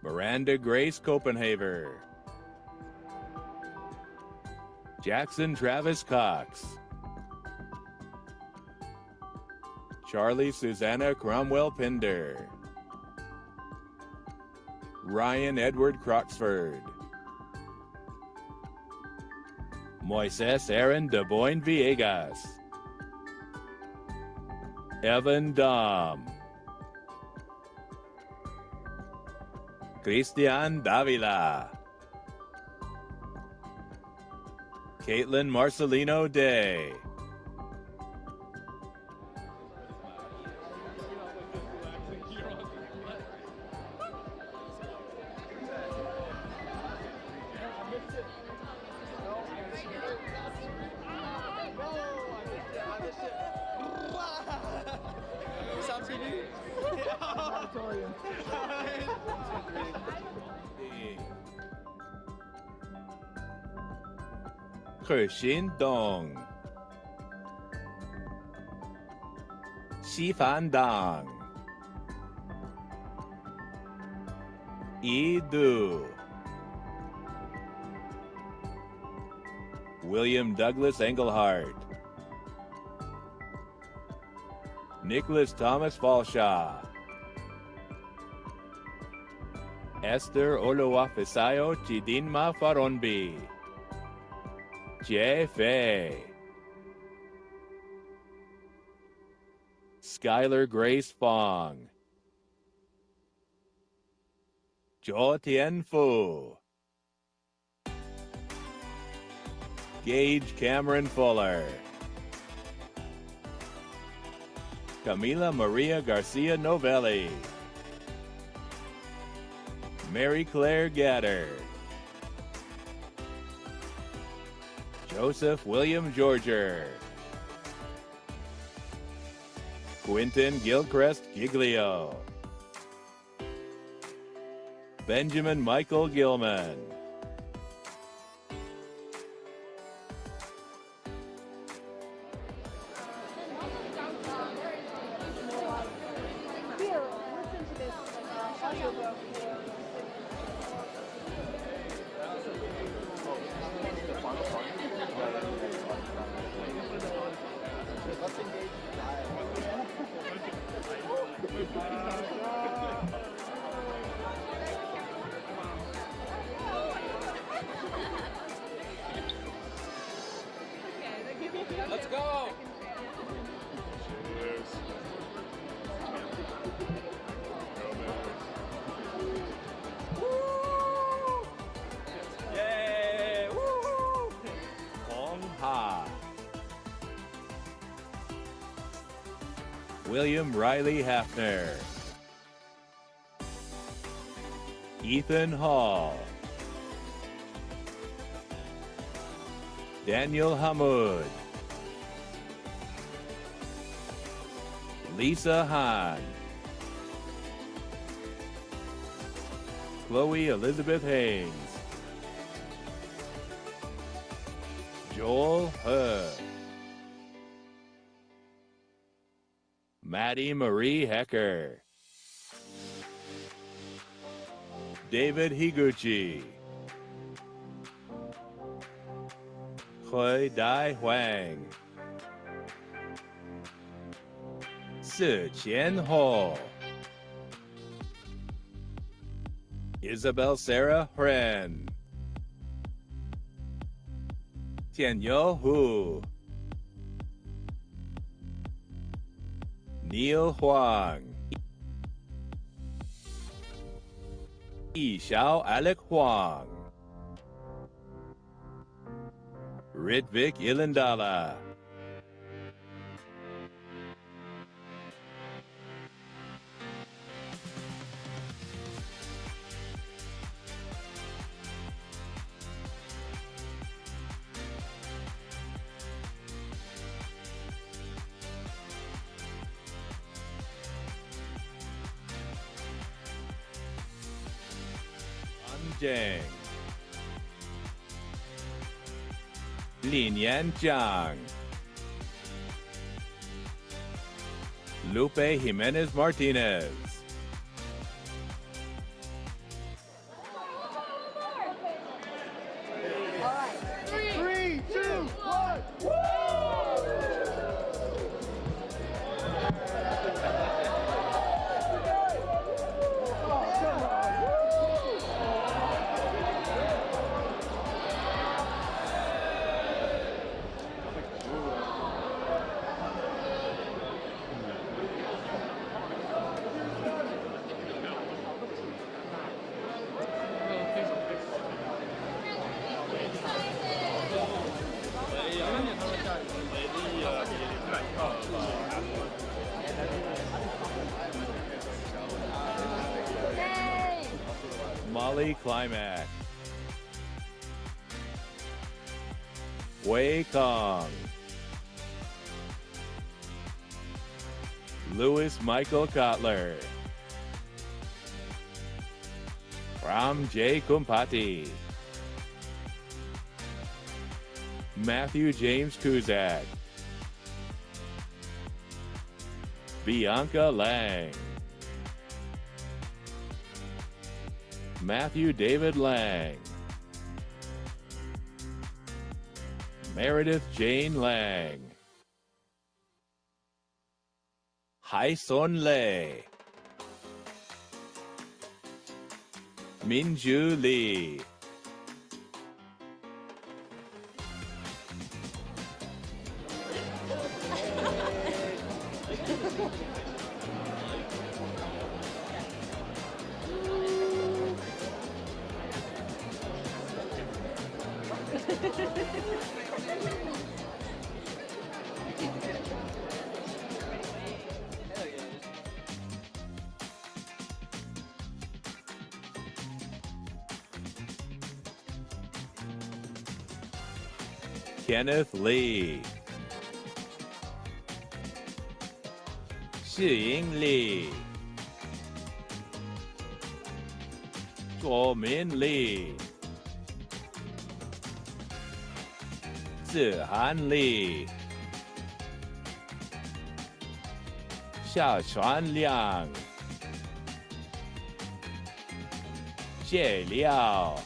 Miranda Grace Copenhaver, Jackson Travis Cox, Charlie Susanna Cromwell Pinder, Ryan Edward Croxford, Moises Aaron De Boyne Villegas, Evan Dom, Christian Davila, Caitlin Marcelino Day, Kershin Dong, Xifan Dang, Yi Du, William Douglas Engelhardt, Nicholas Thomas Falshaw, Esther Oluwafisayo Chidinma Faronbi, Jie Fei, Skylar Grace Fong, Zhou Tianfu, Gage Cameron Fuller, Camila Maria Garcia Novelli, Mary Claire Gatter, Joseph William Georger, Quinton Gilchrist Giglio, Benjamin Michael Gilman, Let's go! Yay! Woo! Hong Ha, William Riley Hafner, Ethan Hall, Daniel Hamoud, Lisa Hahn, Chloe Elizabeth Haynes, Joel He, Maddie Marie Hecker, David Higuchi, Hui Dai Huang, Si Qian Ho, Isabel Sarah Hren, Tianyou Hu, Neil Huang, Yixiao Alec Huang, Ritvik Ilindala, Zhang, Li Nian Zhang, Lupe Jimenez Martinez, Kelly Climax, Wei Kong, Louis Michael Kotler, Ram J. Kumpati, Matthew James Kuzak, Bianca Lang, Matthew David Lang, Meredith Jane Lang, Hai Son Lei, Minju Lee, Kenneth Lee, Shiying Li, Guomin Li, Zihan Li, Xiaochuan Liang, Xie Liao,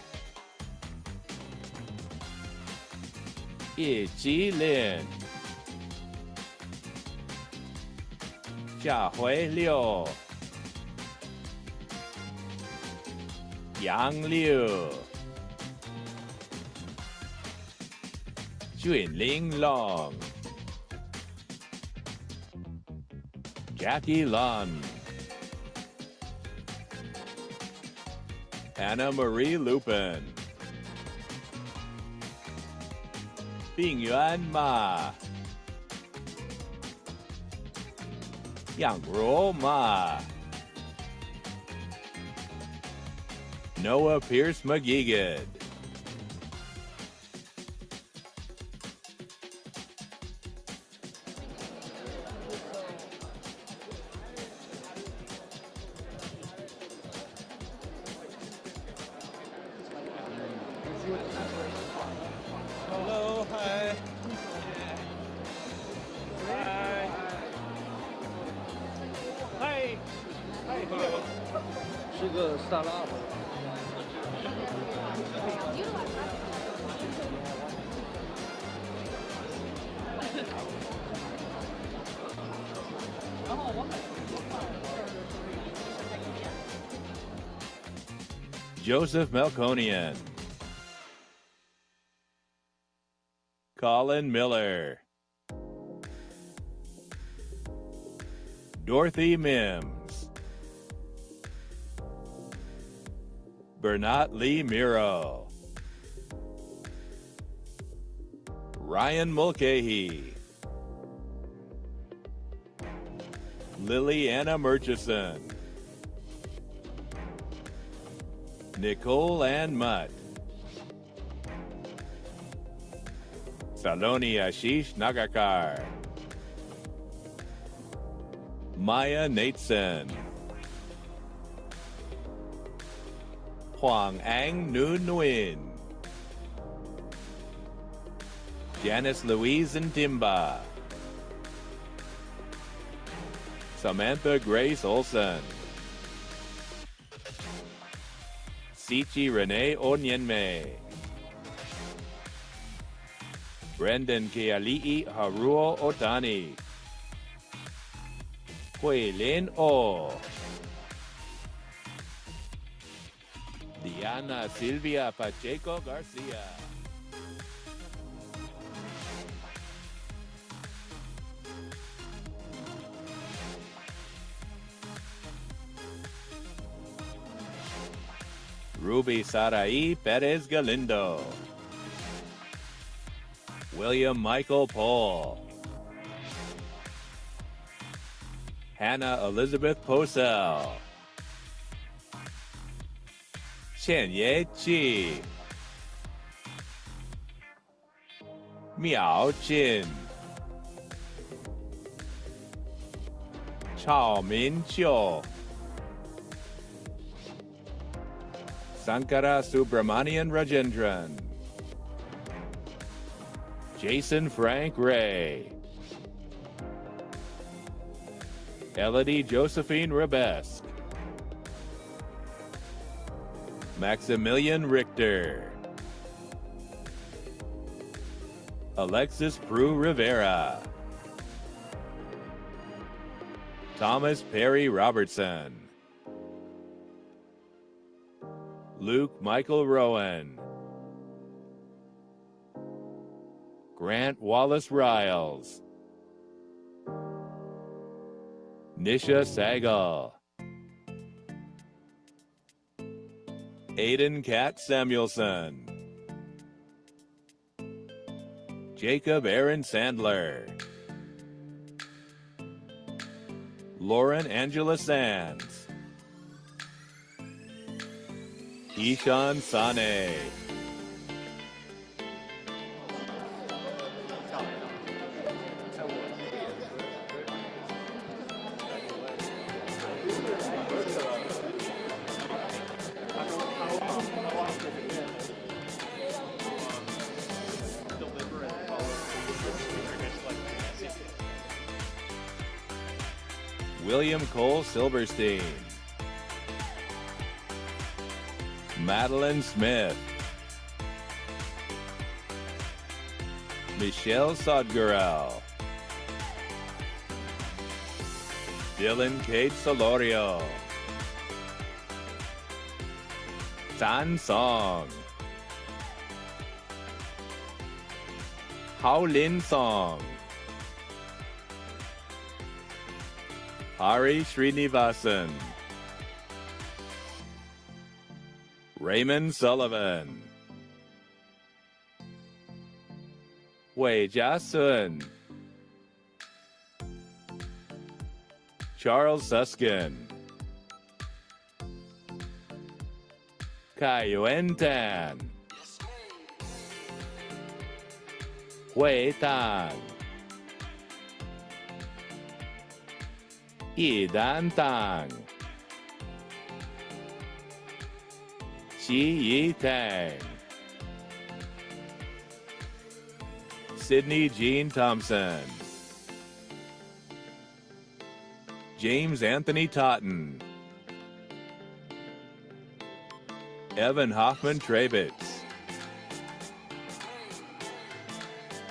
Yi Jilin, Xiahui Liu, Yang Liu, Junling Long, Jackie Lun, Anna Marie Lupin, Bingyuan Ma, Yangruo Ma, Noah Pierce McGeegan, Hello, hi. Hi. Hi. Hi, hello. 是个萨拉。Joseph Melkonian, Colin Miller, Dorothy Mims, Bernat Lee Miro, Ryan Mulcahy, Liliana Murchison, Nicole Ann Mutt, Saloni Ashish Nagakar, Maya Nateson, Huang Ang Nguyen Nguyen, Janice Louise Ntimba, Samantha Grace Olson, Sichi Renee Onyenme, Brendan Keali'i Haruo Otani, Hui Lin O, Diana Silvia Pacheco Garcia, Ruby Sarai Perez Galindo, William Michael Paul, Hannah Elizabeth Posel, 现野记，苗进，赵民秀。Sankara Subramanian Rajendran, Jason Frank Ray, Elodie Josephine Rebesk, Maximilian Richter, Alexis Prue Rivera, Thomas Perry Robertson, Luke Michael Rowan, Grant Wallace Riles, Nisha Sagal, Aiden Kat Samuelson, Jacob Aaron Sandler, Lauren Angela Sands, Ishan Sane, William Cole Silverstein, Madeline Smith, Michelle Sodgarel, Dylan Kate Solorio, Tan Song, Hao Lin Song, Hari Srinivasan, Raymond Sullivan, Wei Jiasun, Charles Suskin, Kai Yuan Tan, Hui Tan, Yi Dan Tang, Xi Yi Tang, Sydney Jean Thompson, James Anthony Totten, Evan Hoffman Trabitz,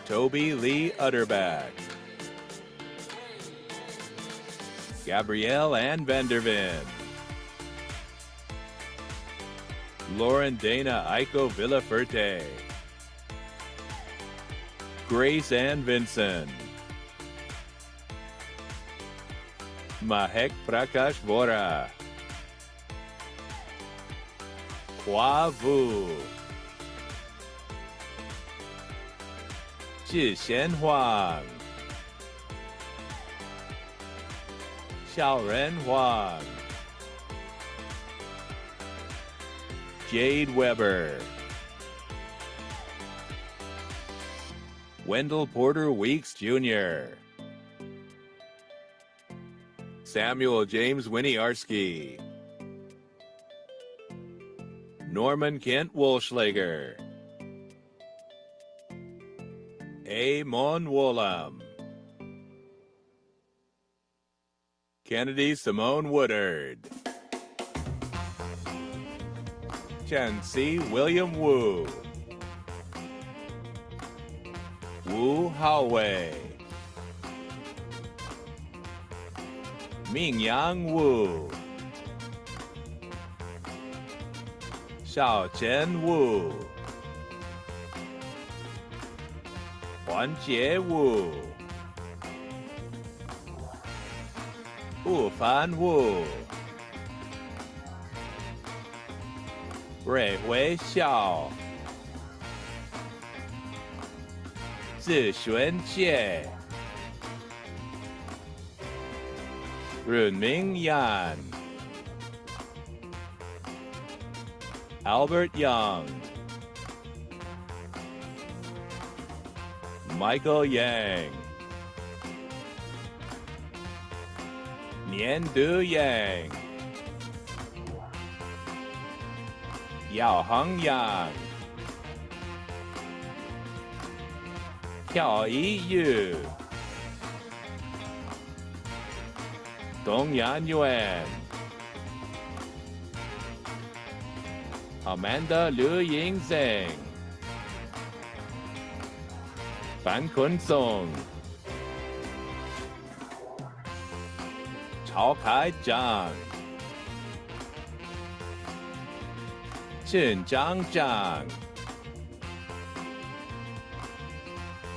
Toby Lee Utterback, Gabrielle Ann Vanderven, Lauren Dana Aiko Villaferte, Grace Ann Vinson, Mahek Prakash Vora, Hua Vu, Zhixian Huang, Xiaoren Huang, Jade Weber, Wendell Porter Weeks Jr., Samuel James Winiarski, Norman Kent Wolschlager, Amon Wolam, Kennedy Simone Woodard, Chen C. William Wu, Wu Haowei, Mingyang Wu, Xiaochen Wu, Huanjie Wu, Wufan Wu, Ruihui Xiao, Zixuan Jie, Runming Yan, Albert Young, Michael Yang, Niandu Yang, Yaoheng Yang, Qiaoyi Yu, Dongyan Yuan, Amanda Liu Yingzeng, Fan Kunsong, Chao Kai Zhang, Chen Zhang,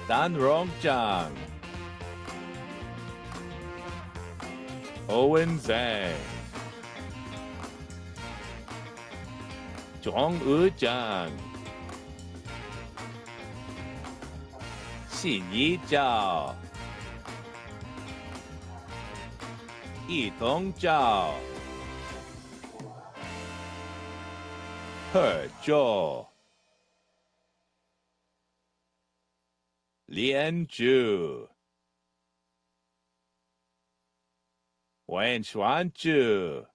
Dan Rong Zhang, Owen Zhang, Zhongyu Zhang, Xinyi Zhao, Yidong Zhao, He Zhou, Lian Zhu, Wen Xuanzhu,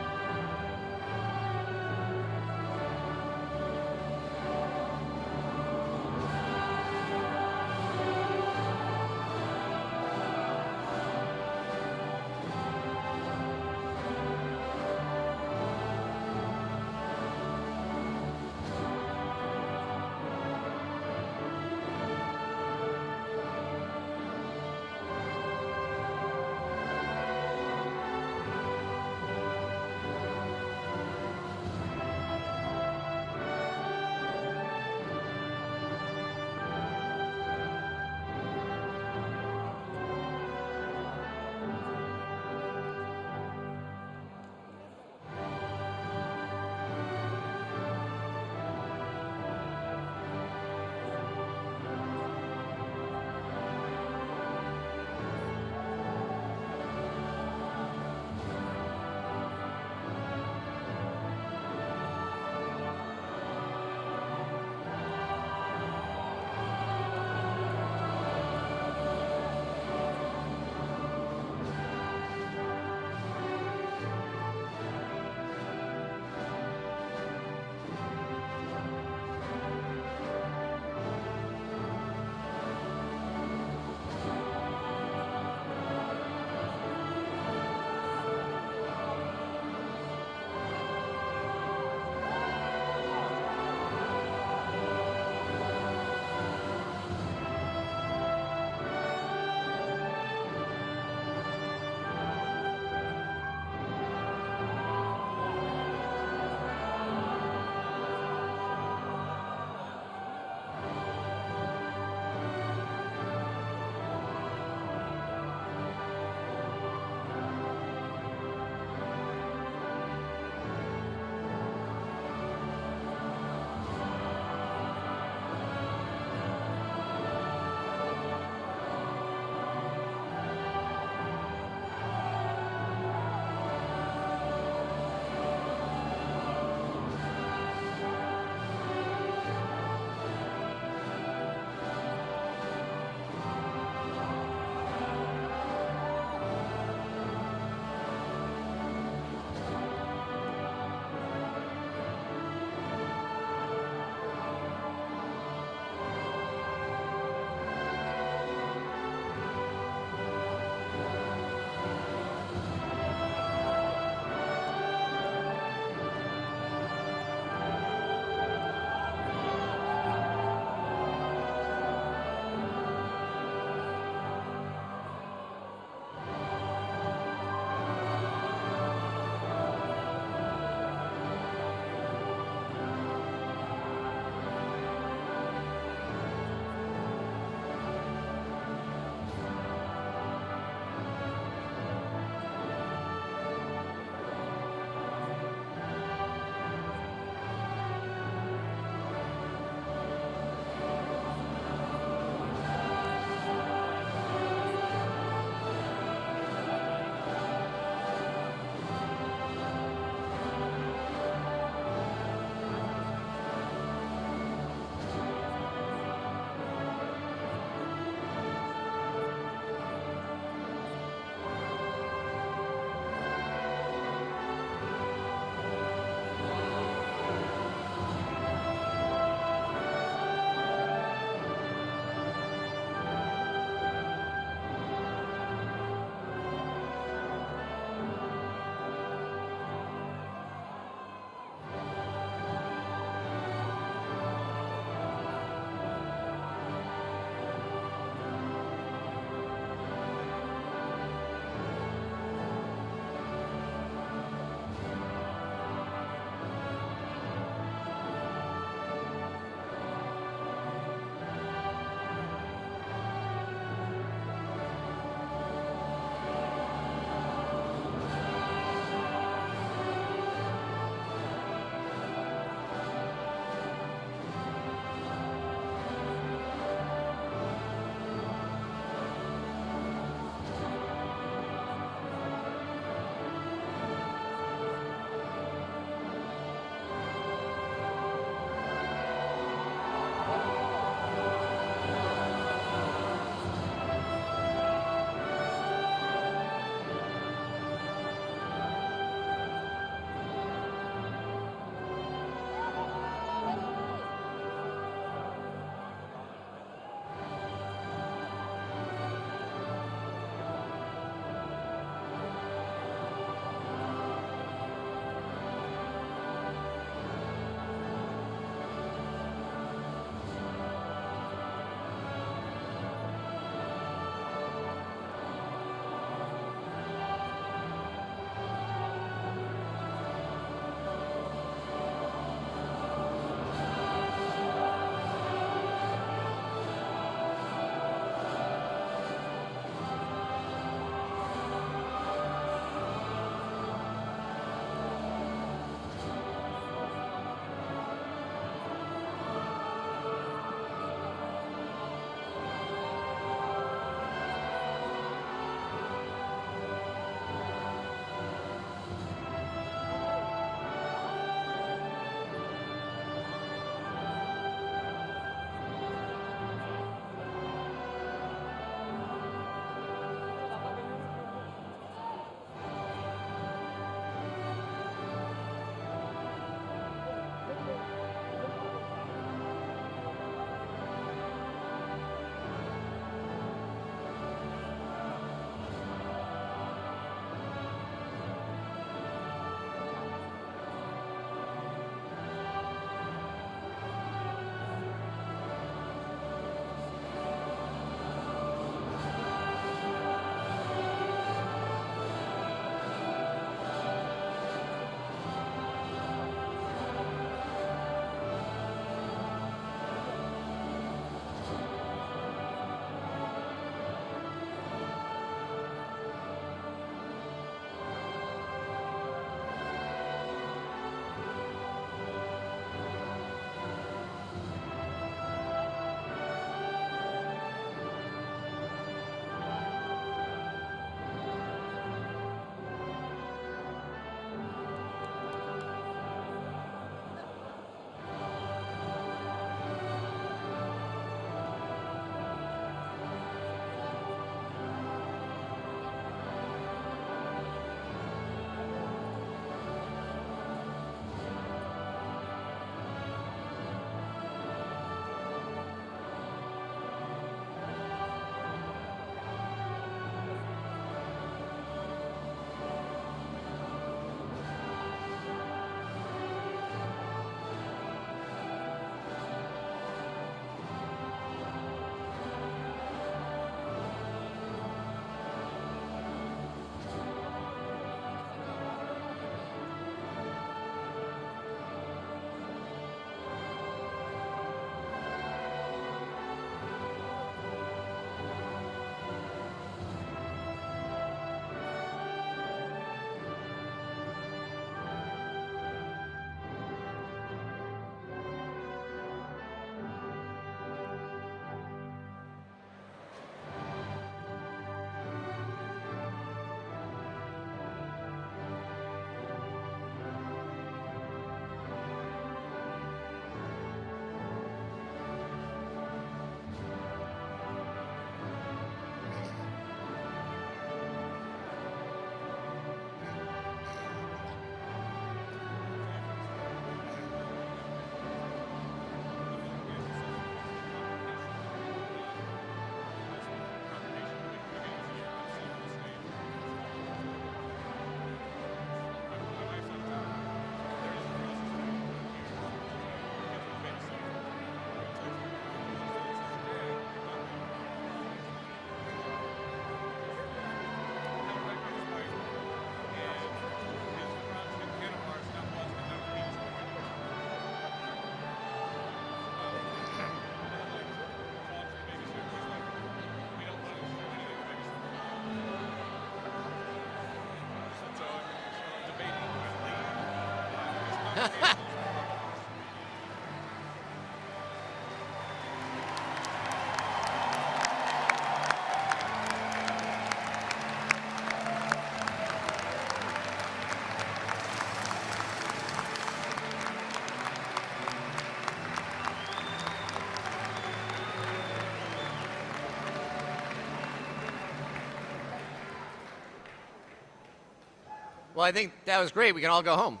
Well, I think that was great. We can all go home.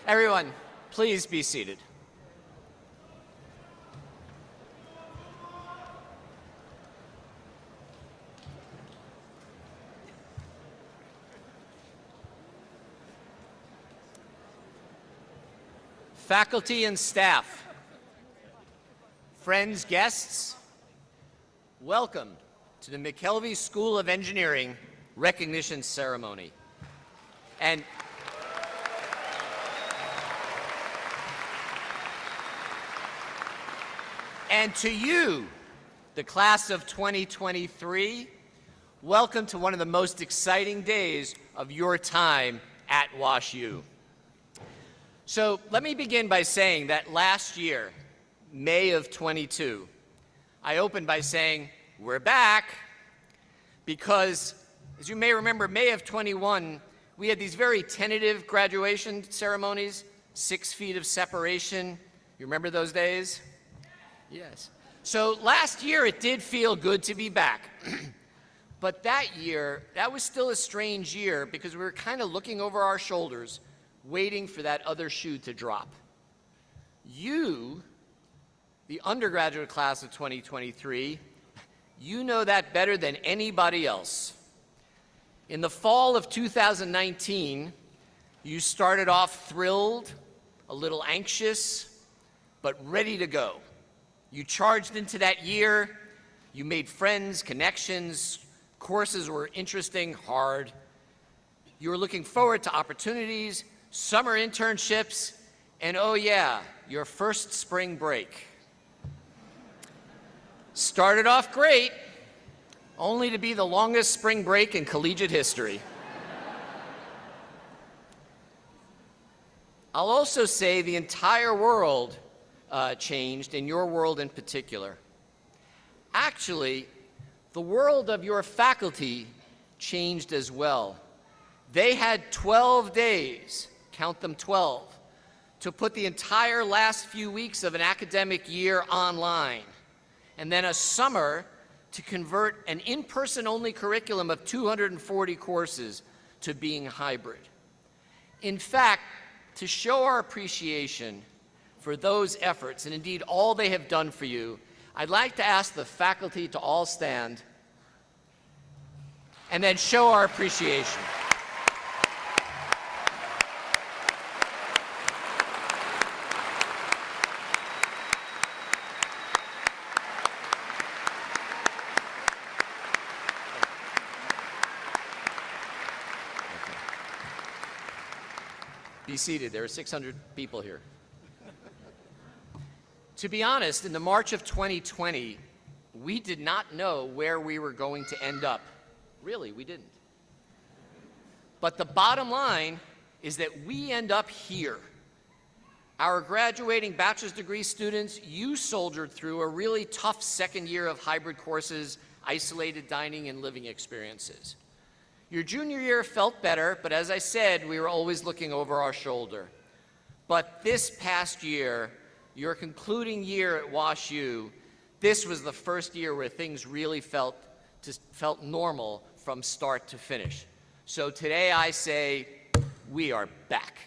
Everyone, please be seated. Faculty and staff, friends, guests, welcome to the McKelvey School of Engineering recognition ceremony. And to you, the class of 2023, welcome to one of the most exciting days of your time at WashU. So let me begin by saying that last year, May of 22, I opened by saying, we're back, because as you may remember, May of 21, we had these very tentative graduation ceremonies, 6 feet of separation. You remember those days? Yes. So last year, it did feel good to be back. But that year, that was still a strange year because we were kind of looking over our shoulders, waiting for that other shoe to drop. You, the undergraduate class of 2023, you know that better than anybody else. In the fall of 2019, you started off thrilled, a little anxious, but ready to go. You charged into that year, you made friends, connections, courses were interesting, hard. You were looking forward to opportunities, summer internships, and oh yeah, your first spring break. Started off great, only to be the longest spring break in collegiate history. I'll also say the entire world changed, in your world in particular. Actually, the world of your faculty changed as well. They had 12 days, count them 12, to put the entire last few weeks of an academic year online, and then a summer to convert an in-person only curriculum of 240 courses to being hybrid. In fact, to show our appreciation for those efforts, and indeed all they have done for you, I'd like to ask the faculty to all stand and then show our appreciation. Be seated. There are 600 people here. To be honest, in the March of 2020, we did not know where we were going to end up. Really, we didn't. But the bottom line is that we end up here. Our graduating bachelor's degree students, you soldiered through a really tough second year of hybrid courses, isolated dining, and living experiences. Your junior year felt better, but as I said, we were always looking over our shoulder. But this past year, your concluding year at WashU, this was the first year where things really felt normal from start to finish. So today I say, we are back.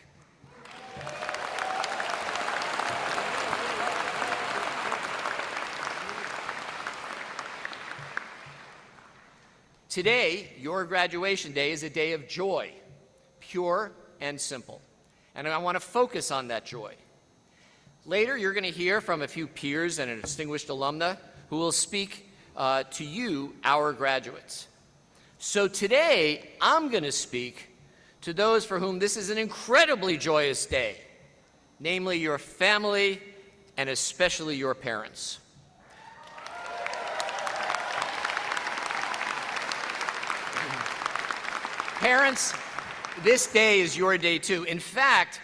Today, your graduation day is a day of joy, pure and simple. And I want to focus on that joy. Later, you're going to hear from a few peers and a distinguished alumna who will speak to you, our graduates. So today, I'm going to speak to those for whom this is an incredibly joyous day, namely your family and especially your parents. Parents, this day is your day too. In fact,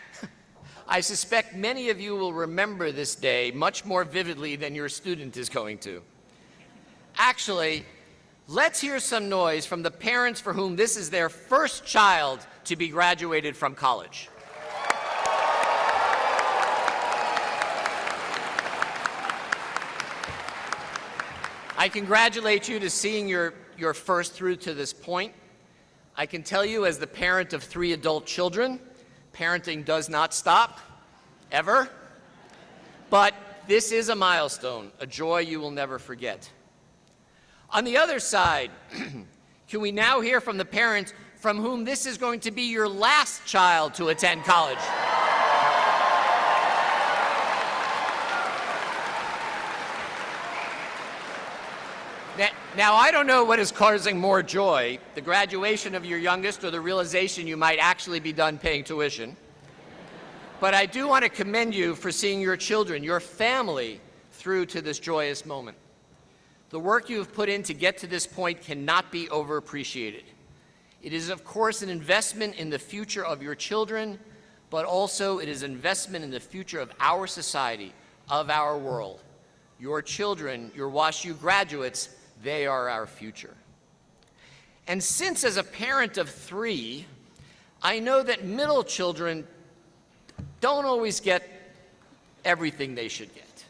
I suspect many of you will remember this day much more vividly than your student is going to. Actually, let's hear some noise from the parents for whom this is their first child to be graduated from college. I congratulate you to seeing your first through to this point. I can tell you, as the parent of 3 adult children, parenting does not stop, ever. But this is a milestone, a joy you will never forget. On the other side, can we now hear from the parents from whom this is going to be your last child to attend college? Now, I don't know what is causing more joy, the graduation of your youngest or the realization you might actually be done paying tuition. But I do want to commend you for seeing your children, your family, through to this joyous moment. The work you have put in to get to this point cannot be overappreciated. It is, of course, an investment in the future of your children, but also it is an investment in the future of our society, of our world. Your children, your WashU graduates, they are our future. And since, as a parent of 3, I know that middle children don't always get everything they should get.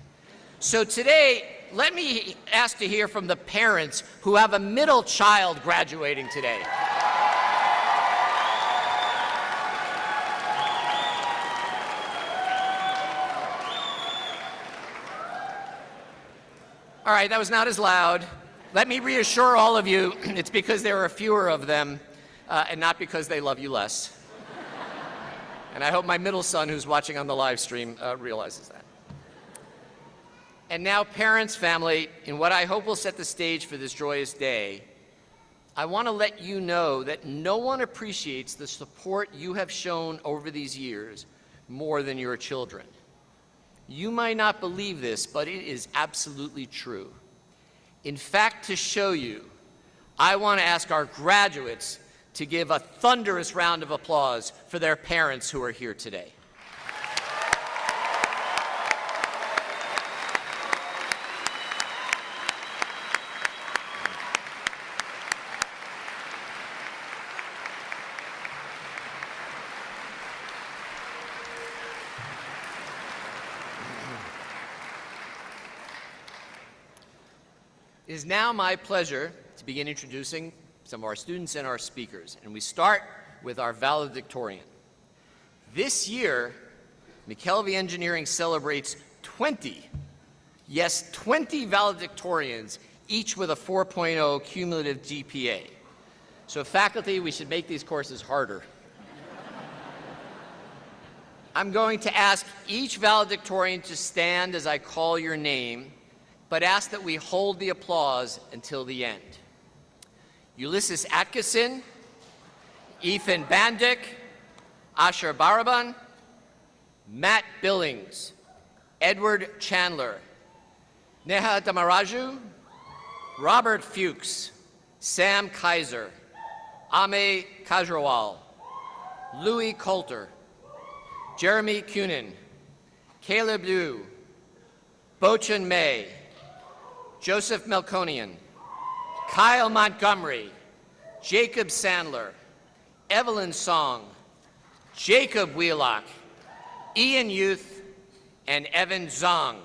So today, let me ask to hear from the parents who have a middle child graduating today. All right, that was not as loud. Let me reassure all of you, it's because there are fewer of them, and not because they love you less. And I hope my middle son, who's watching on the live stream, realizes that. And now, parents, family, in what I hope will set the stage for this joyous day, I want to let you know that no one appreciates the support you have shown over these years more than your children. You might not believe this, but it is absolutely true. In fact, to show you, I want to ask our graduates to give a thunderous round of applause for their parents who are here today. It is now my pleasure to begin introducing some of our students and our speakers, and we start with our valedictorian. This year, McKelvey Engineering celebrates 20, yes, 20 valedictorians, each with a 4.0 cumulative GPA. So faculty, we should make these courses harder. I'm going to ask each valedictorian to stand as I call your name, but ask that we hold the applause until the end. Ulysses Atkinson, Ethan Bandick, Asher Baraban, Matt Billings, Edward Chandler, Neha Damaraju, Robert Fuchs, Sam Kaiser, Ame Kajrawal, Louis Coulter, Jeremy Kunin, Caleb Liu, Bochan May, Joseph Melkonian, Kyle Montgomery, Jacob Sandler, Evelyn Song, Jacob Wheelock, Ian Youth, and Evan Zong.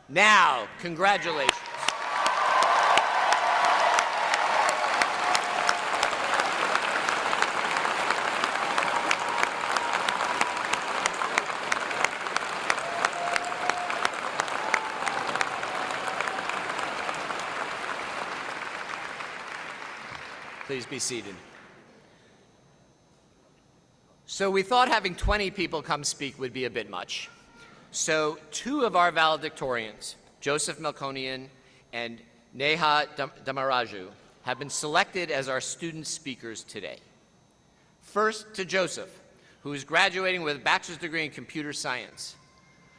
Now, congratulations. Please be seated. So we thought having 20 people come speak would be a bit much. So 2 of our valedictorians, Joseph Melkonian and Neha Damaraju, have been selected as our student speakers today. First, to Joseph, who is graduating with a bachelor's degree in computer science.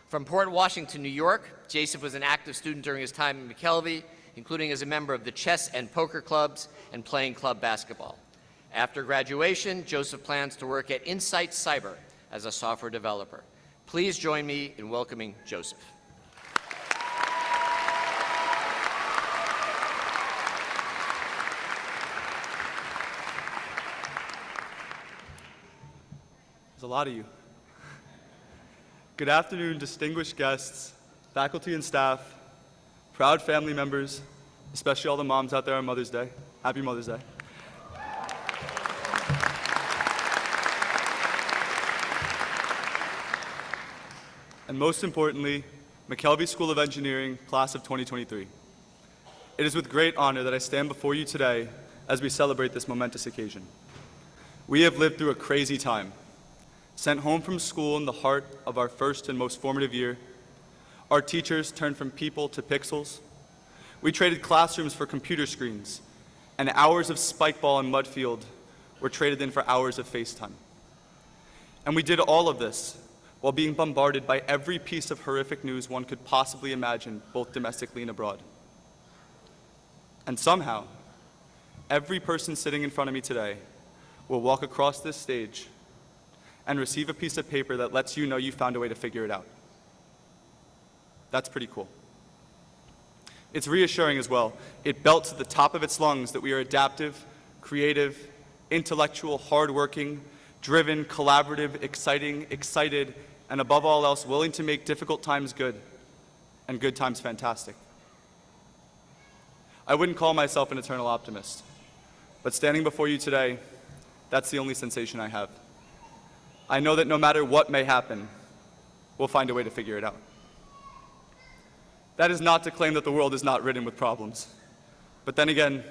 From Port Washington, New York, Joseph was an active student during his time in McKelvey, including as a member of the chess and poker clubs and playing club basketball. After graduation, Joseph plans to work at Insight Cyber as a software developer. Please join me in welcoming Joseph. There's a lot of you. Good afternoon, distinguished guests, faculty and staff, proud family members, especially all the moms out there on Mother's Day. Happy Mother's Day. And most importantly, McKelvey School of Engineering, class of 2023. It is with great honor that I stand before you today as we celebrate this momentous occasion. We have lived through a crazy time. Sent home from school in the heart of our first and most formative year, our teachers turned from people to pixels. We traded classrooms for computer screens, and hours of spike ball and mud field were traded in for hours of FaceTime. And we did all of this while being bombarded by every piece of horrific news one could possibly imagine, both domestically and abroad. And somehow, every person sitting in front of me today will walk across this stage and receive a piece of paper that lets you know you found a way to figure it out. That's pretty cool. It's reassuring as well. It belts at the top of its lungs that we are adaptive, creative, intellectual, hardworking, driven, collaborative, excited, and above all else, willing to make difficult times good and good times fantastic. I wouldn't call myself an eternal optimist, but standing before you today, that's the only sensation I have. I know that no matter what may happen, we'll find a way to figure it out. That is not to claim that the world is not ridden with problems. But then again,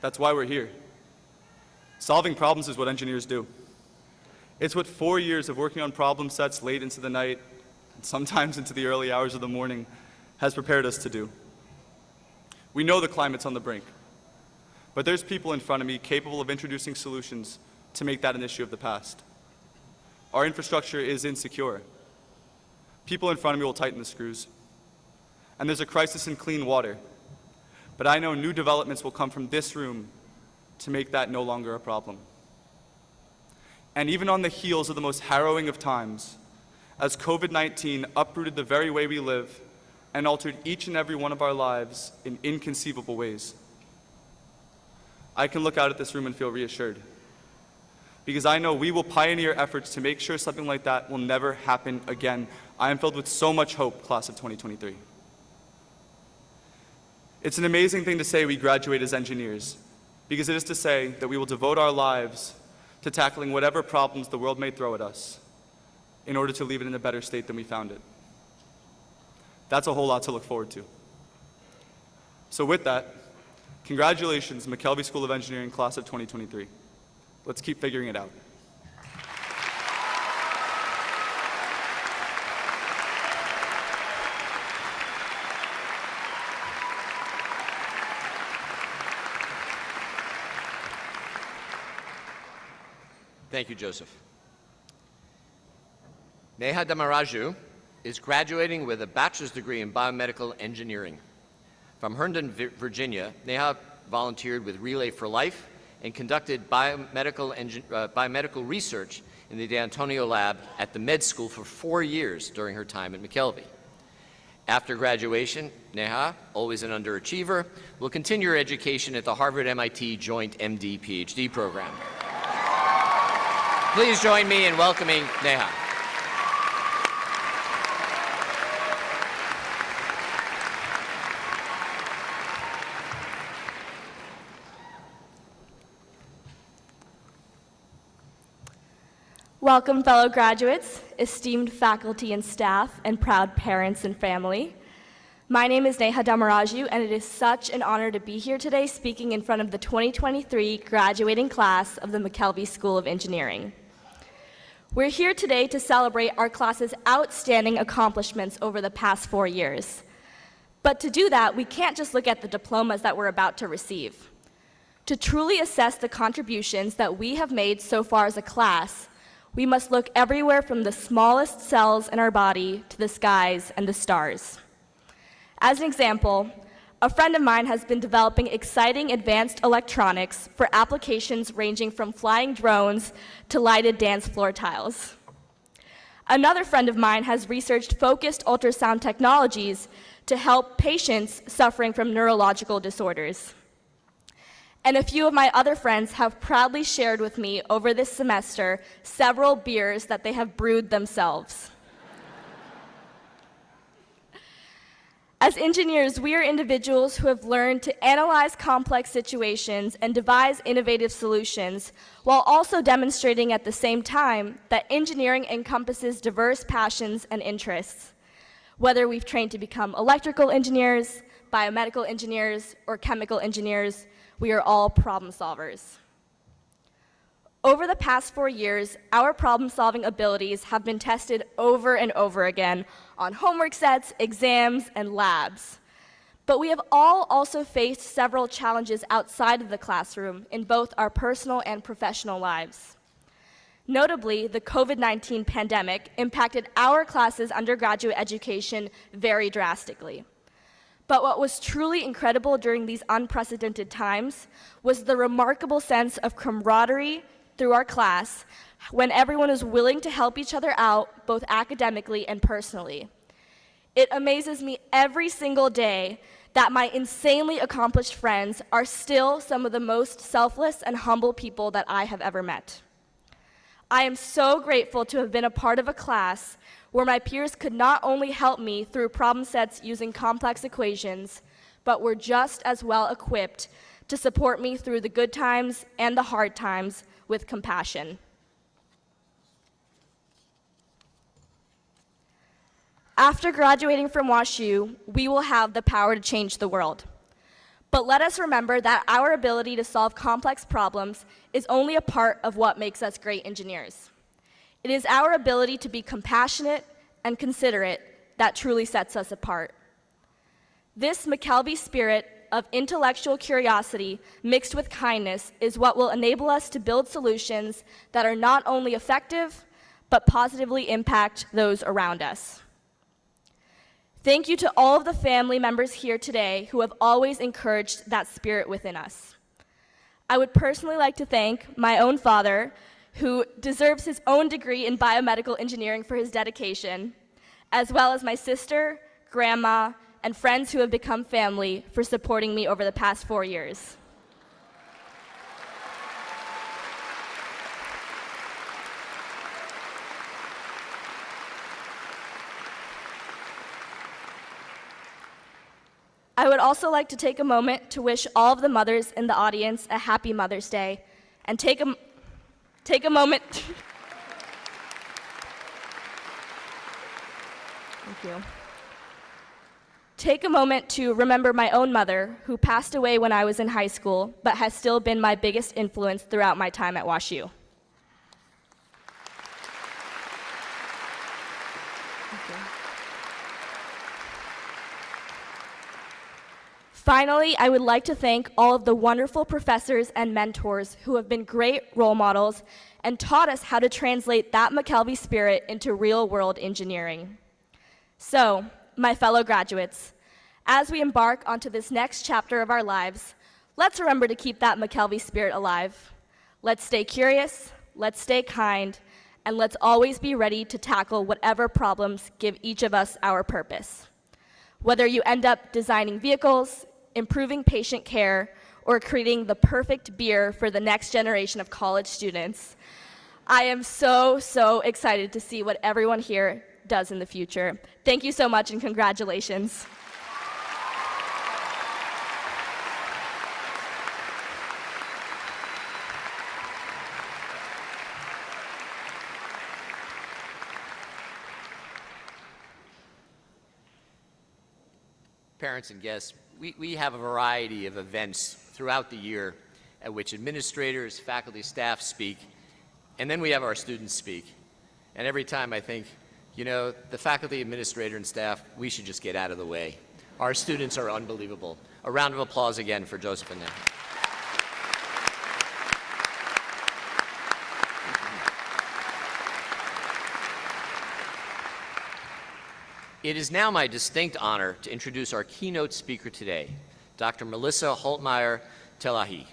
that's why we're here. Solving problems is what engineers do. It's what 4 years of working on problem sets late into the night, and sometimes into the early hours of the morning, has prepared us to do. We know the climate's on the brink, but there's people in front of me capable of introducing solutions to make that an issue of the past. Our infrastructure is insecure. People in front of me will tighten the screws. And there's a crisis in clean water. But I know new developments will come from this room to make that no longer a problem. And even on the heels of the most harrowing of times, as COVID-19 uprooted the very way we live and altered each and every one of our lives in inconceivable ways, I can look out at this room and feel reassured. Because I know we will pioneer efforts to make sure something like that will never happen again. I am filled with so much hope, class of 2023. It's an amazing thing to say we graduate as engineers, because it is to say that we will devote our lives to tackling whatever problems the world may throw at us in order to leave it in a better state than we found it. That's a whole lot to look forward to. So with that, congratulations, McKelvey School of Engineering, class of 2023. Let's keep figuring it out. Thank you, Joseph. Neha Damaraju is graduating with a bachelor's degree in biomedical engineering. From Herndon, Virginia, Neha volunteered with Relay for Life and conducted biomedical research in the De Antonio lab at the med school for 4 years during her time at McKelvey. After graduation, Neha, always an underachiever, will continue her education at the Harvard-MIT joint MD-PhD program. Please join me in welcoming Neha. Welcome, fellow graduates, esteemed faculty and staff, and proud parents and family. My name is Neha Damaraju, and it is such an honor to be here today speaking in front of the 2023 graduating class of the McKelvey School of Engineering. We're here today to celebrate our class's outstanding accomplishments over the past 4 years. But to do that, we can't just look at the diplomas that we're about to receive. To truly assess the contributions that we have made so far as a class, we must look everywhere from the smallest cells in our body to the skies and the stars. As an example, a friend of mine has been developing exciting advanced electronics for applications ranging from flying drones to lighted dance floor tiles. Another friend of mine has researched focused ultrasound technologies to help patients suffering from neurological disorders. And a few of my other friends have proudly shared with me over this semester several beers that they have brewed themselves. As engineers, we are individuals who have learned to analyze complex situations and devise innovative solutions, while also demonstrating at the same time that engineering encompasses diverse passions and interests. Whether we've trained to become electrical engineers, biomedical engineers, or chemical engineers, we are all problem solvers. Over the past 4 years, our problem-solving abilities have been tested over and over again on homework sets, exams, and labs. But we have all also faced several challenges outside of the classroom in both our personal and professional lives. Notably, the COVID-19 pandemic impacted our class's undergraduate education very drastically. But what was truly incredible during these unprecedented times was the remarkable sense of camaraderie through our class when everyone is willing to help each other out, both academically and personally. It amazes me every single day that my insanely accomplished friends are still some of the most selfless and humble people that I have ever met. I am so grateful to have been a part of a class where my peers could not only help me through problem sets using complex equations, but were just as well equipped to support me through the good times and the hard times with compassion. After graduating from WashU, we will have the power to change the world. But let us remember that our ability to solve complex problems is only a part of what makes us great engineers. It is our ability to be compassionate and considerate that truly sets us apart. This McKelvey spirit of intellectual curiosity mixed with kindness is what will enable us to build solutions that are not only effective, but positively impact those around us. Thank you to all of the family members here today who have always encouraged that spirit within us. I would personally like to thank my own father, who deserves his own degree in biomedical engineering for his dedication, as well as my sister, grandma, and friends who have become family for supporting me over the past 4 years. I would also like to take a moment to wish all of the mothers in the audience a happy Mother's Day, and take a moment. Thank you. Take a moment to remember my own mother, who passed away when I was in high school, but has still been my biggest influence throughout my time at WashU. Finally, I would like to thank all of the wonderful professors and mentors who have been great role models and taught us how to translate that McKelvey spirit into real-world engineering. So, my fellow graduates, as we embark onto this next chapter of our lives, let's remember to keep that McKelvey spirit alive. Let's stay curious, let's stay kind, and let's always be ready to tackle whatever problems give each of us our purpose. Whether you end up designing vehicles, improving patient care, or creating the perfect beer for the next generation of college students, I am so excited to see what everyone here does in the future. Thank you so much and congratulations. Parents and guests, we have a variety of events throughout the year at which administrators, faculty, staff speak, and then we have our students speak. And every time I think, you know, the faculty, administrator, and staff, we should just get out of the way. Our students are unbelievable. A round of applause again for Joseph and them. It is now my distinct honor to introduce our keynote speaker today, Dr. Melissa Holtmeyer-Telahi.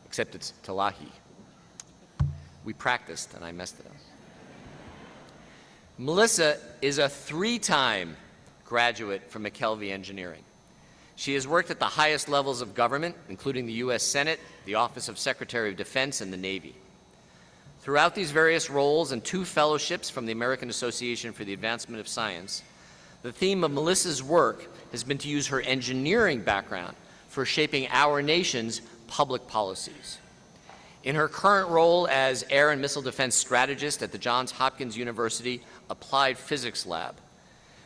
Except it's Telahi. We practiced and I messed it up. Melissa is a 3-time graduate from McKelvey Engineering. She has worked at the highest levels of government, including the U.S. Senate, the Office of Secretary of Defense, and the Navy. Throughout these various roles and 2 fellowships from the American Association for the Advancement of Science, the theme of Melissa's work has been to use her engineering background for shaping our nation's public policies. In her current role as Air and Missile Defense Strategist at the Johns Hopkins University Applied Physics Lab,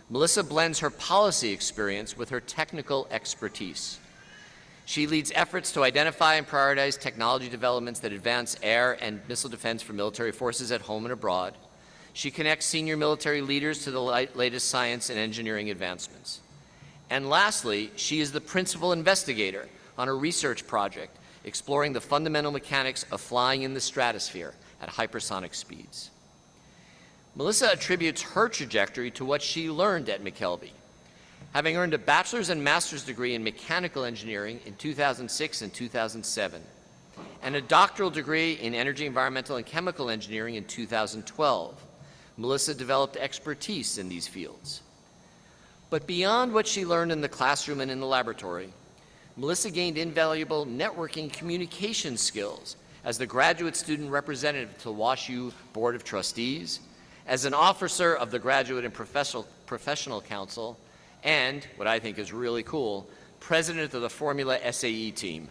Melissa blends her policy experience with her technical expertise. She leads efforts to identify and prioritize technology developments that advance air and missile defense for military forces at home and abroad. She connects senior military leaders to the latest science and engineering advancements. And lastly, she is the principal investigator on a research project exploring the fundamental mechanics of flying in the stratosphere at hypersonic speeds. Melissa attributes her trajectory to what she learned at McKelvey. Having earned a bachelor's and master's degree in mechanical engineering in 2006 and 2007, and a doctoral degree in energy, environmental, and chemical engineering in 2012, Melissa developed expertise in these fields. But beyond what she learned in the classroom and in the laboratory, Melissa gained invaluable networking communication skills as the graduate student representative to the WashU Board of Trustees, as an officer of the Graduate and Professional Council, and, what I think is really cool, president of the Formula SAE team.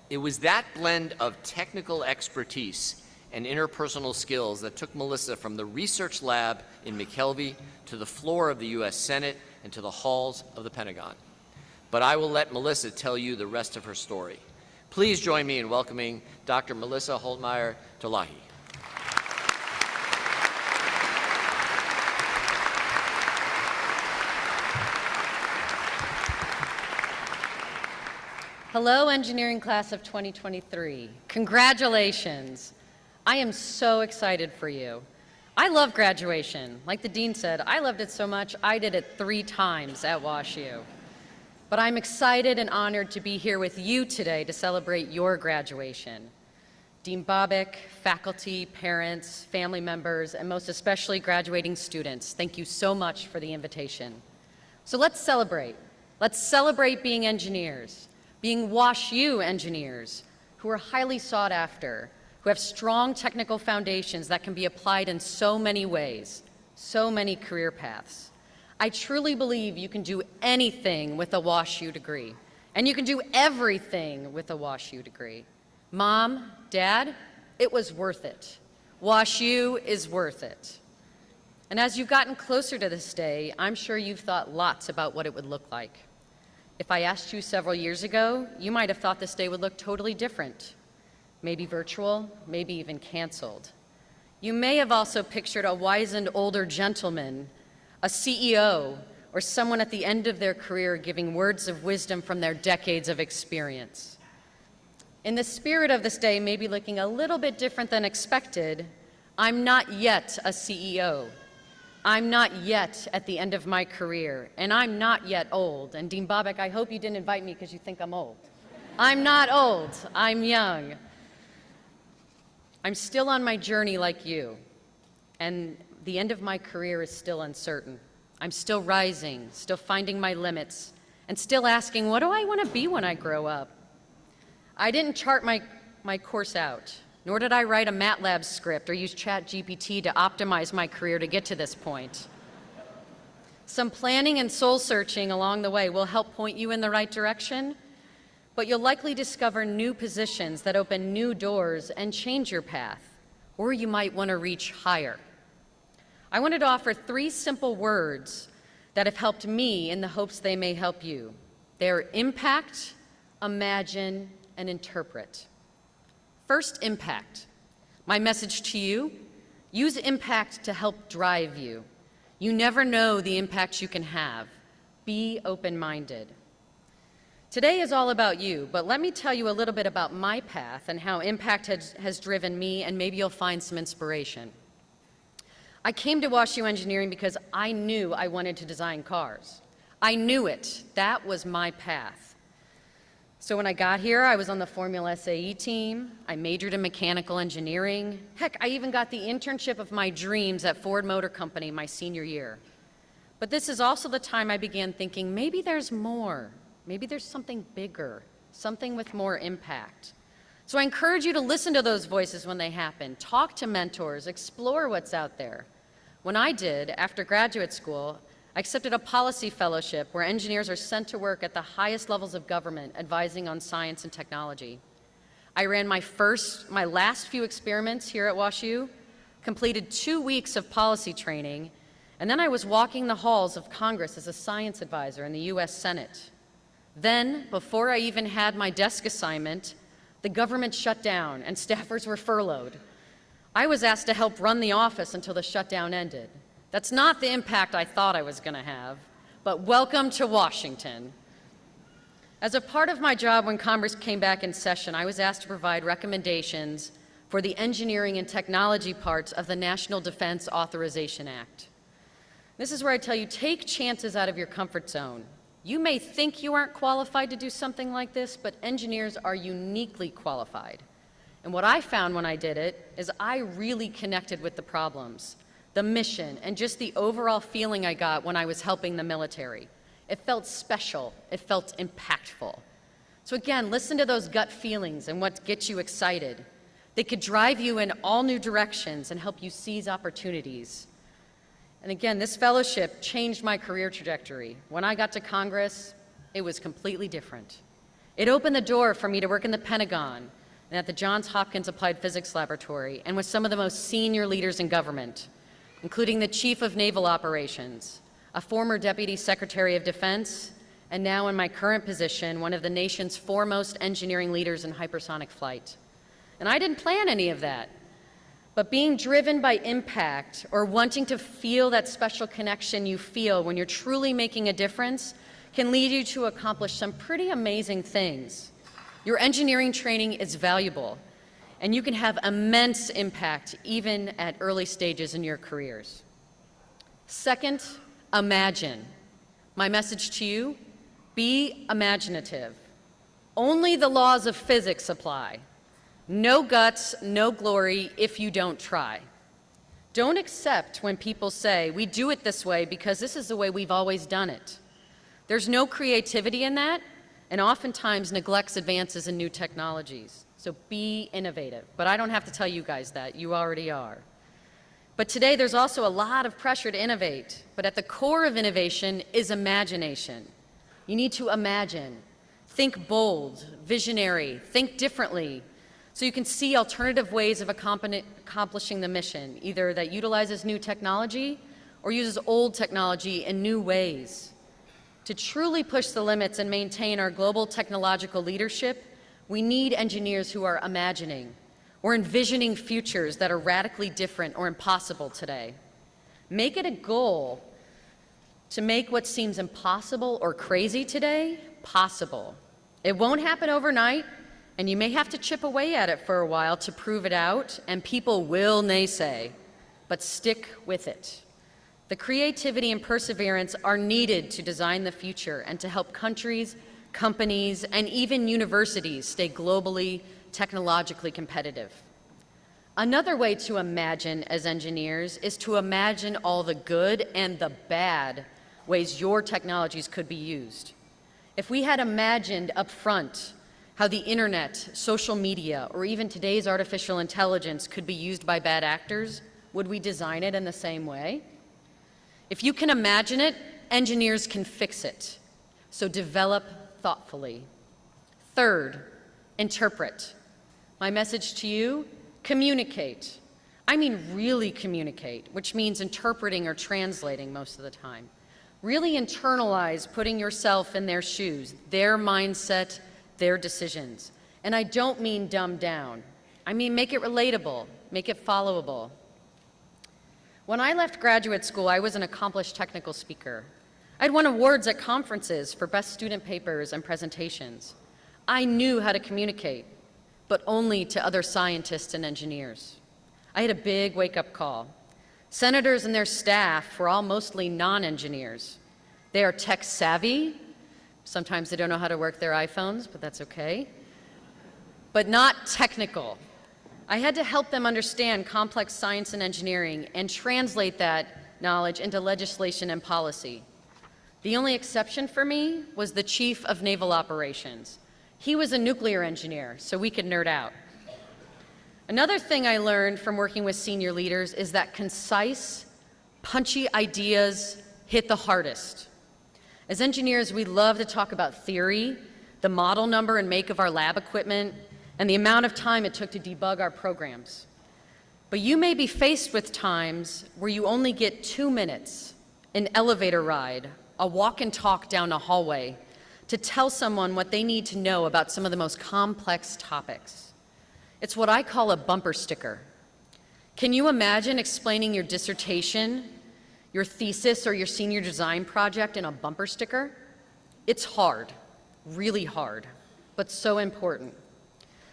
It was that blend of technical expertise and interpersonal skills that took Melissa from the research lab in McKelvey to the floor of the U.S. Senate and to the halls of the Pentagon. But I will let Melissa tell you the rest of her story. Please join me in welcoming Dr. Melissa Holtmeyer-Tolahi. Hello, engineering class of 2023. Congratulations. I am so excited for you. I love graduation. Like the dean said, I loved it so much, I did it 3 times at WashU. But I'm excited and honored to be here with you today to celebrate your graduation. Dean Bobick, faculty, parents, family members, and most especially graduating students, thank you so much for the invitation. So let's celebrate. Let's celebrate being engineers, being WashU engineers, who are highly sought after, who have strong technical foundations that can be applied in so many ways, so many career paths. I truly believe you can do anything with a WashU degree, and you can do everything with a WashU degree. Mom, Dad, it was worth it. WashU is worth it. And as you've gotten closer to this day, I'm sure you've thought lots about what it would look like. If I asked you several years ago, you might have thought this day would look totally different. Maybe virtual, maybe even canceled. You may have also pictured a wizened older gentleman, a CEO, or someone at the end of their career giving words of wisdom from their decades of experience. In the spirit of this day, maybe looking a little bit different than expected, I'm not yet a CEO. I'm not yet at the end of my career, and I'm not yet old. And Dean Bobick, I hope you didn't invite me because you think I'm old. I'm not old, I'm young. I'm still on my journey like you, and the end of my career is still uncertain. I'm still rising, still finding my limits, and still asking, what do I want to be when I grow up? I didn't chart my course out, nor did I write a MATLAB script or use ChatGPT to optimize my career to get to this point. Some planning and soul searching along the way will help point you in the right direction, but you'll likely discover new positions that open new doors and change your path, or you might want to reach higher. I wanted to offer 3 simple words that have helped me in the hopes they may help you. They're impact, imagine, and interpret. First, impact. My message to you, use impact to help drive you. You never know the impact you can have. Be open-minded. Today is all about you, but let me tell you a little bit about my path and how impact has driven me, and maybe you'll find some inspiration. I came to WashU Engineering because I knew I wanted to design cars. I knew it. That was my path. So when I got here, I was on the Formula SAE team. I majored in mechanical engineering. Heck, I even got the internship of my dreams at Ford Motor Company my senior year. But this is also the time I began thinking, maybe there's more. Maybe there's something bigger, something with more impact. So I encourage you to listen to those voices when they happen. Talk to mentors, explore what's out there. When I did, after graduate school, I accepted a policy fellowship where engineers are sent to work at the highest levels of government, advising on science and technology. I ran my last few experiments here at WashU, completed 2 weeks of policy training, and then I was walking the halls of Congress as a science advisor in the US Senate. Then, before I even had my desk assignment, the government shut down and staffers were furloughed. I was asked to help run the office until the shutdown ended. That's not the impact I thought I was going to have, but welcome to Washington. As a part of my job when Congress came back in session, I was asked to provide recommendations for the engineering and technology parts of the National Defense Authorization Act. This is where I tell you, take chances out of your comfort zone. You may think you aren't qualified to do something like this, but engineers are uniquely qualified. And what I found when I did it is I really connected with the problems, the mission, and just the overall feeling I got when I was helping the military. It felt special. It felt impactful. So again, listen to those gut feelings and what gets you excited. They could drive you in all new directions and help you seize opportunities. And again, this fellowship changed my career trajectory. When I got to Congress, it was completely different. It opened the door for me to work in the Pentagon and at the Johns Hopkins Applied Physics Laboratory and with some of the most senior leaders in government, including the Chief of Naval Operations, a former Deputy Secretary of Defense, and now in my current position, one of the nation's foremost engineering leaders in hypersonic flight. And I didn't plan any of that. But being driven by impact or wanting to feel that special connection you feel when you're truly making a difference can lead you to accomplish some pretty amazing things. Your engineering training is valuable, and you can have immense impact even at early stages in your careers. Second, imagine. My message to you, be imaginative. Only the laws of physics apply. No guts, no glory if you don't try. Don't accept when people say, we do it this way because this is the way we've always done it. There's no creativity in that, and oftentimes neglects advances in new technologies. So be innovative. But I don't have to tell you guys that, you already are. But today there's also a lot of pressure to innovate, but at the core of innovation is imagination. You need to imagine. Think bold, visionary, think differently, so you can see alternative ways of accomplishing the mission, either that utilizes new technology or uses old technology in new ways. To truly push the limits and maintain our global technological leadership, we need engineers who are imagining or envisioning futures that are radically different or impossible today. Make it a goal to make what seems impossible or crazy today possible. It won't happen overnight, and you may have to chip away at it for a while to prove it out, and people will naysay, but stick with it. The creativity and perseverance are needed to design the future and to help countries, companies, and even universities stay globally, technologically competitive. Another way to imagine as engineers is to imagine all the good and the bad ways your technologies could be used. If we had imagined up front how the internet, social media, or even today's artificial intelligence could be used by bad actors, would we design it in the same way? If you can imagine it, engineers can fix it. So develop thoughtfully. Third, interpret. My message to you, communicate. I mean really communicate, which means interpreting or translating most of the time. Really internalize putting yourself in their shoes, their mindset, their decisions. And I don't mean dumb down. I mean make it relatable, make it followable. When I left graduate school, I was an accomplished technical speaker. I'd won awards at conferences for best student papers and presentations. I knew how to communicate, but only to other scientists and engineers. I had a big wake-up call. Senators and their staff were all mostly non-engineers. They are tech savvy, Sometimes they don't know how to work their iPhones, but that's okay. But not technical. I had to help them understand complex science and engineering and translate that knowledge into legislation and policy. The only exception for me was the Chief of Naval Operations. He was a nuclear engineer, so we could nerd out. Another thing I learned from working with senior leaders is that concise, punchy ideas hit the hardest. As engineers, we love to talk about theory, the model number and make of our lab equipment, and the amount of time it took to debug our programs. But you may be faced with times where you only get 2 minutes, an elevator ride, a walk and talk down a hallway, to tell someone what they need to know about some of the most complex topics. It's what I call a bumper sticker. Can you imagine explaining your dissertation, your thesis, or your senior design project in a bumper sticker? It's hard, really hard, but so important.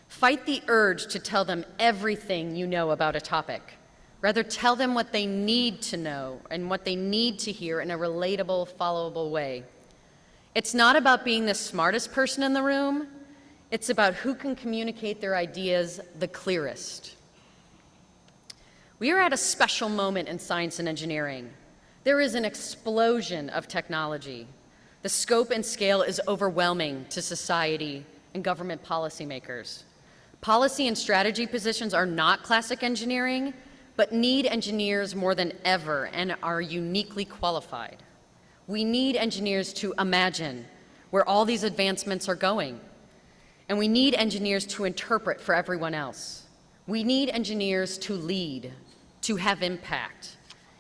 Fight the urge to tell them everything you know about a topic. Rather, tell them what they need to know and what they need to hear in a relatable, followable way. It's not about being the smartest person in the room. It's about who can communicate their ideas the clearest. We are at a special moment in science and engineering. There is an explosion of technology. The scope and scale is overwhelming to society and government policymakers. Policy and strategy positions are not classic engineering, but need engineers more than ever and are uniquely qualified. We need engineers to imagine where all these advancements are going. And we need engineers to interpret for everyone else. We need engineers to lead, to have impact.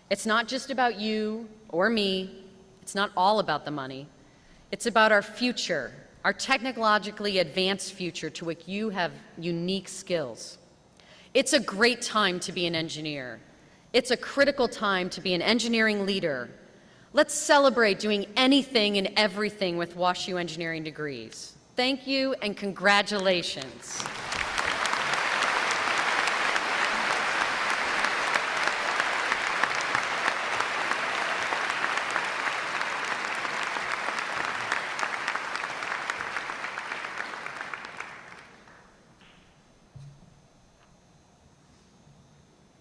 It's not just about you or me. It's not all about the money. It's about our future, our technologically advanced future to which you have unique skills. It's a great time to be an engineer. It's a critical time to be an engineering leader. Let's celebrate doing anything and everything with WashU engineering degrees. Thank you and congratulations.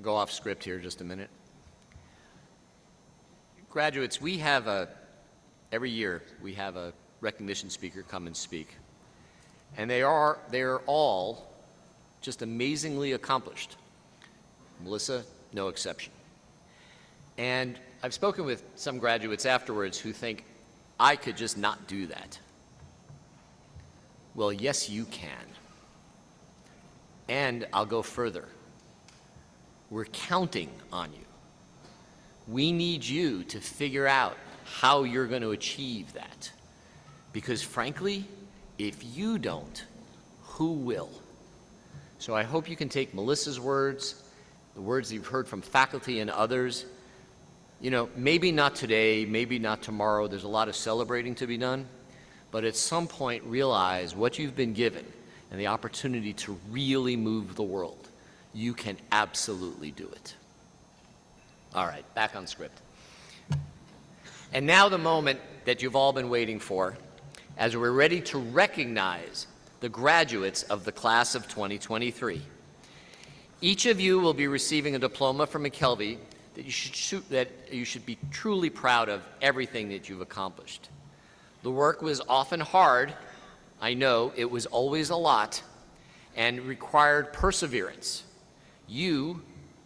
Go off script here just a minute. Graduates, every year we have a recognition speaker come and speak. And they are all just amazingly accomplished. Melissa, no exception. And I've spoken with some graduates afterwards who think, I could just not do that. Well, yes, you can. And I'll go further. We're counting on you. We need you to figure out how you're going to achieve that. Because frankly, if you don't, who will? So I hope you can take Melissa's words, the words you've heard from faculty and others. You know, maybe not today, maybe not tomorrow, there's a lot of celebrating to be done, but at some point realize what you've been given and the opportunity to really move the world. You can absolutely do it. All right, back on script. And now the moment that you've all been waiting for, as we're ready to recognize the graduates of the class of 2023. Each of you will be receiving a diploma from McKelvey that you should be truly proud of everything that you've accomplished. The work was often hard. I know it was always a lot and required perseverance.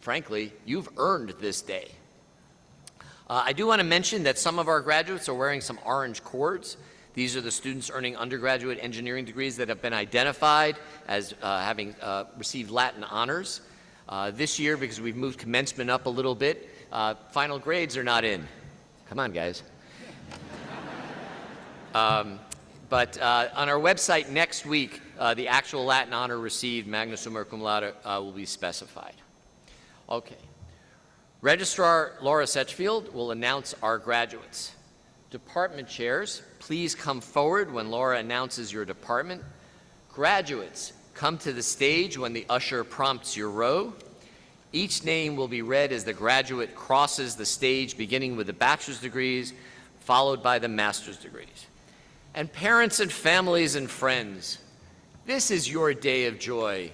Frankly, you've earned this day. I do want to mention that some of our graduates are wearing some orange cords. These are the students earning undergraduate engineering degrees that have been identified as having received Latin honors. This year, because we've moved commencement up a little bit, final grades are not in. Come on, guys. But on our website next week, the actual Latin honor received, magna sum or cum laude, will be specified. Okay. Registrar Laura Setchfield will announce our graduates. Department chairs, please come forward when Laura announces your department. Graduates, come to the stage when the usher prompts your row. Each name will be read as the graduate crosses the stage, beginning with the bachelor's degrees, followed by the master's degrees. and parents and families and friends, this is your day of joy.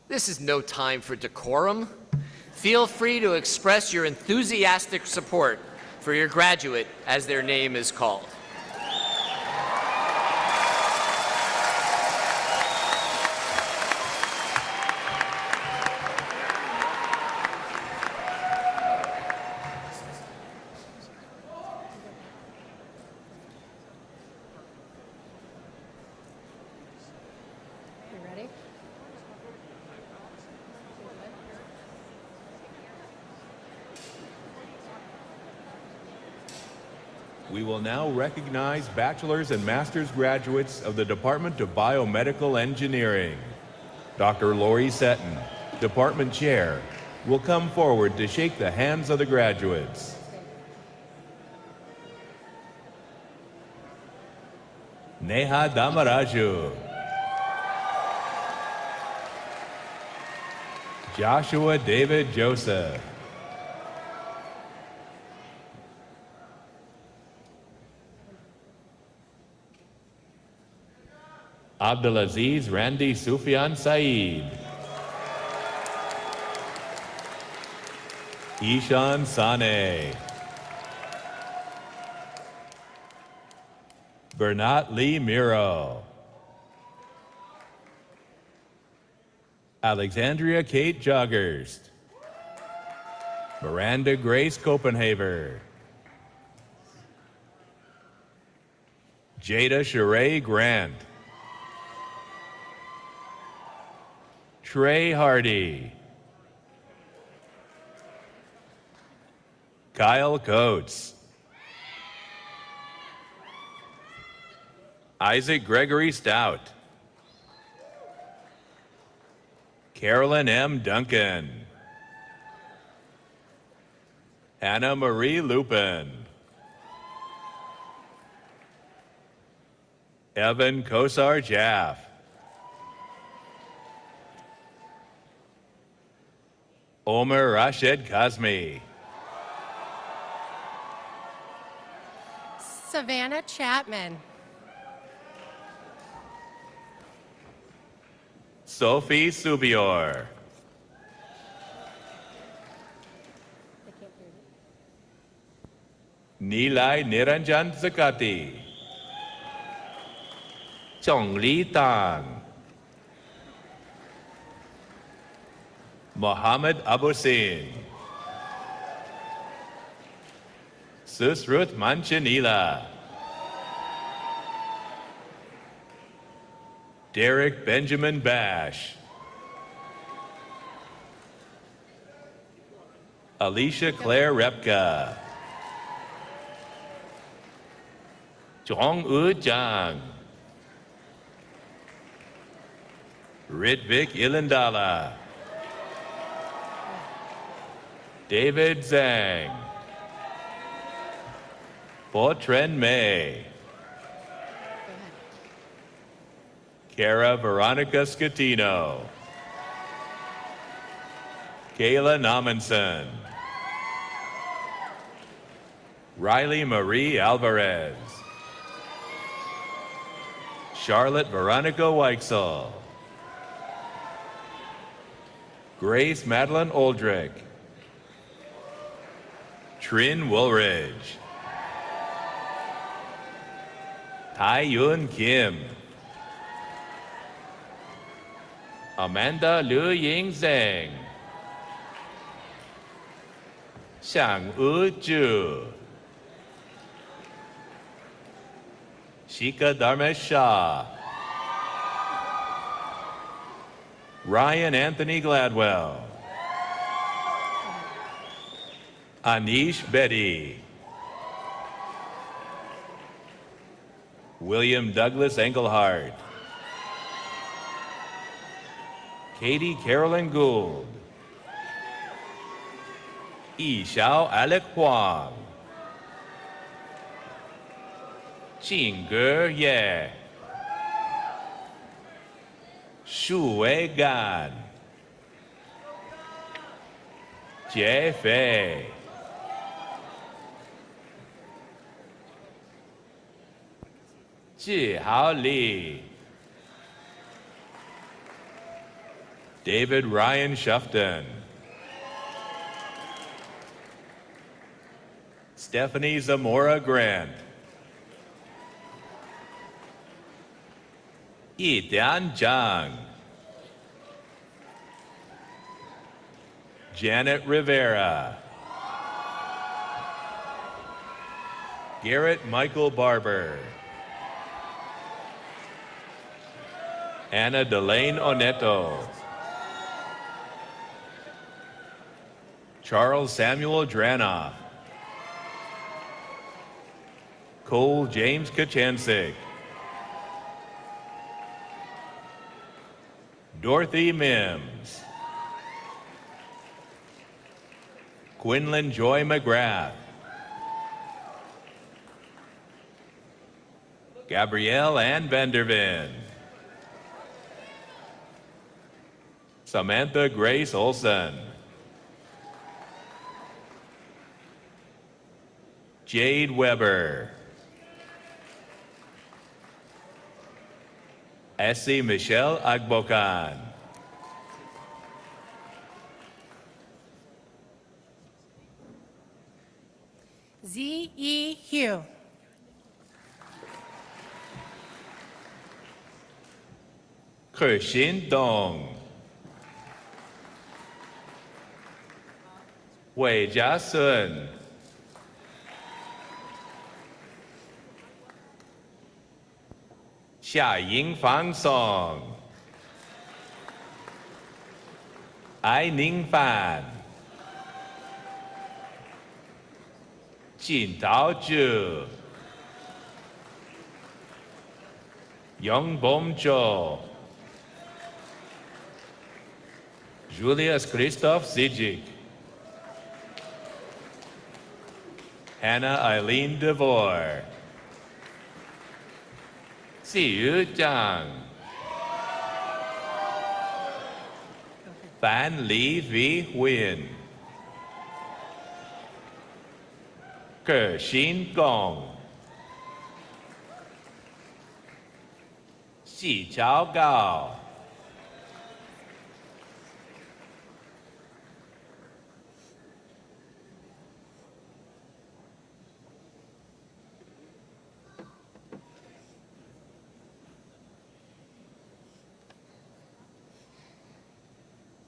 This is no time for decorum. Feel free to express your enthusiastic support for your graduate as their name is called. You ready? We will now recognize bachelor's and master's graduates of the Department of Biomedical Engineering. Dr. Lori Seton, Department Chair, will come forward to shake the hands of the graduates. Neha Damaraju. Joshua David Joseph. Abdulaziz Randy Sufyan Saeed. Ishan Sane. Bernat Lee Miro. Alexandria Kate Joggers. Miranda Grace Copenhaver. Jada Sheree Grant. Trey Hardy. Kyle Coates. Isaac Gregory Stout. Carolyn M. Duncan. Anna Marie Lupin. Evan Kosar Jaff. Omer Rashid Kazmi. Savannah Chapman. Sophie Subior. Nilay Niranjan Zakati. Chong Li Tan. Mohammed Abusin. Susruth Manchanila. Derek Benjamin Bash. Alicia Claire Repka. Zhong Yu Zhang. Ritvik Ilindala. David Zhang. Potren May. Kara Veronica Scatino. Kayla Nominson. Riley Marie Alvarez. Charlotte Veronica Weichsel. Grace Madeline Oldrick. Trin Woolridge. Tai Yun Kim. Amanda Liu Ying Zheng. Xiang Yu Zhu. Shika Dharmesh Shah. Ryan Anthony Gladwell. Anish Betty. William Douglas Engelhardt. Katie Carolyn Gould. Yi Xiao Alec Huang. Jing Ge Ye. Shu Wei Gan. Jie Fei. Ji Hao Lee. David Ryan Shufton. Stephanie Zamora Grant. Yidian Zhang. Janet Rivera. Garrett Michael Barber. Anna Delane Oneto. Charles Samuel Dranoff. Cole James Kachansik. Dorothy Mims. Quinlan Joy McGrath. Gabrielle Ann Vanderven. Samantha Grace Olson. Jade Weber. Essie Michelle Agbokan. Z.E. Hugh. Kexin Dong. Wei Jiasun. Xia Yingfang Song. Ai Ning Fan. Jin Tao Zhu. Young Bom Zhou. Julius Christoph Zijic. Hannah Eileen DeVore. Ziyu Zhang. Fan Li Vi Huyen. Kexin Gong. Xi Chao Gao.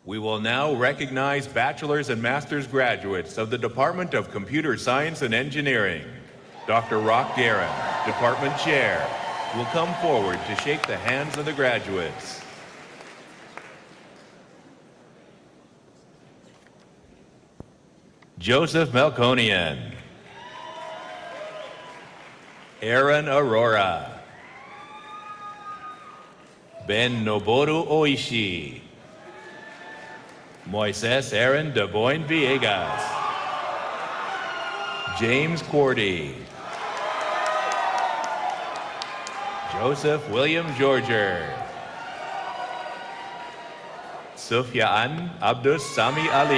We will now recognize bachelor's and master's graduates of the Department of Computer Science and Engineering. Dr. Rock Guerin, Department Chair, will come forward to shake the hands of the graduates. Joseph Melkonian. Aaron Aurora. Ben Noboru Oishi. Moises Aaron De Boyne Villegas. James Cordy. Joseph William Georger. Sufyan Abdus Sami Ali.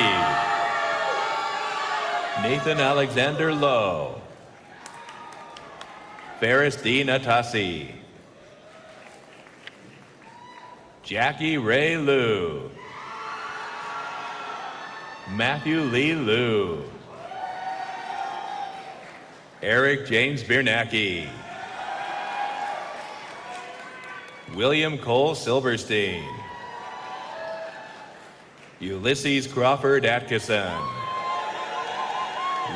Nathan Alexander Lowe. Ferris D. Natasi. Jackie Ray Liu. Matthew Lee Liu. Eric James Biernacki. William Cole Silverstein. Ulysses Crawford Atkinson.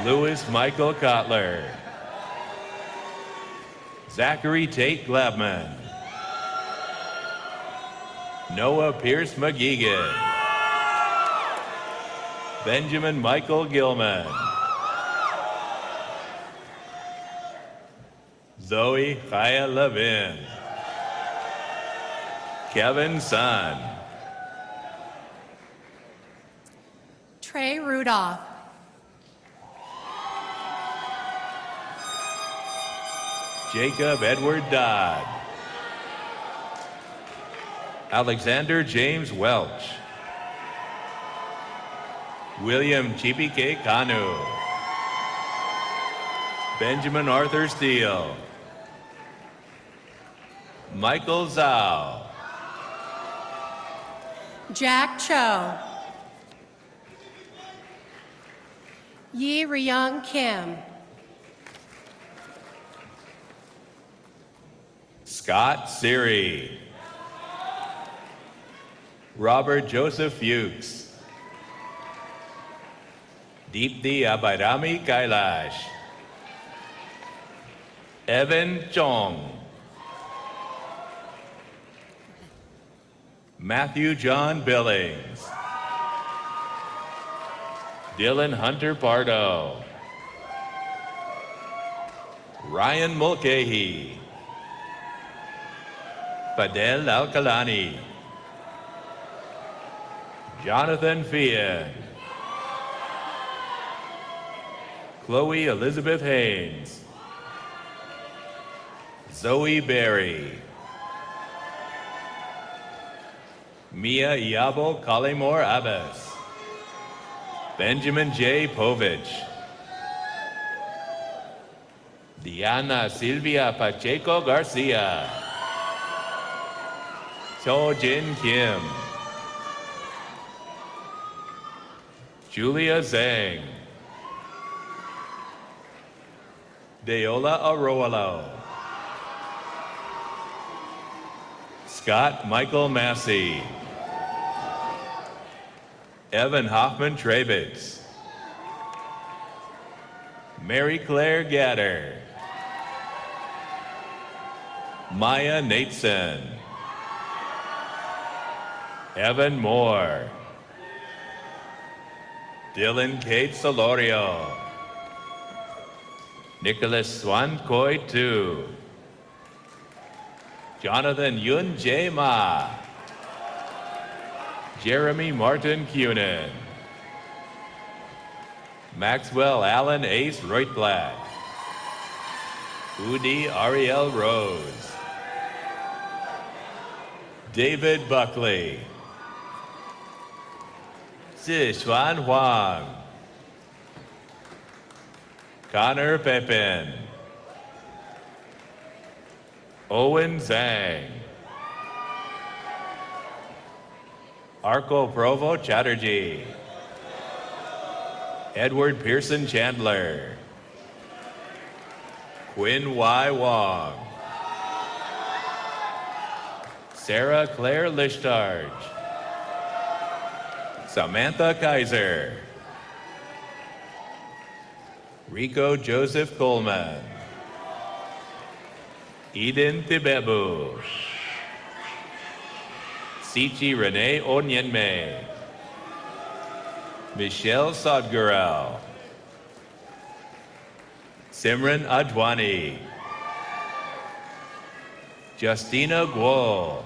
Louis Michael Kotler. Zachary Tate Glabman. Noah Pierce McGeegan. Benjamin Michael Gilman. Zoe Chaya Levin. Kevin Sun. Trey Rudolph. Jacob Edward Dodd. Alexander James Welch. William Chipike Kanu. Benjamin Arthur Steele. Michael Zhao. Jack Cho. Yi Ryung Kim. Scott Siri. Robert Joseph Fuchs. Deepthi Abhairami Kailash. Evan Chong. Matthew John Billings. Dylan Hunter Pardo. Ryan Mulcahy. Fadel Alkalani. Jonathan Fian. Chloe Elizabeth Haynes. Zoe Berry. Mia Iabo Kalimor Abbas. Benjamin J. Povich. Diana Silvia Pacheco Garcia. Cho Jin Kim. Julia Zhang. Deola Arroalo. Scott Michael Massey. Evan Hoffman Trebitz. Mary Claire Gatter. Maya Nateson. Evan Moore. Dylan Kate Solorio. Nicholas Swan Koi Tu. Jonathan Yun Jae Ma. Jeremy Martin Cunin. Maxwell Allen Ace Reutblatt. Udi Ariel Rose. David Buckley. Zixuan Huang. Connor Pepin. Owen Zhang. Arco Provo Chatterjee. Edward Pearson Chandler. Quinn Y. Wong. Sarah Claire Lichtarge. Samantha Kaiser. Rico Joseph Coleman. Eden Tibebu. Sichi Renee Onyenme. Michelle Sadgurel. Simran Adwani. Justina Guo.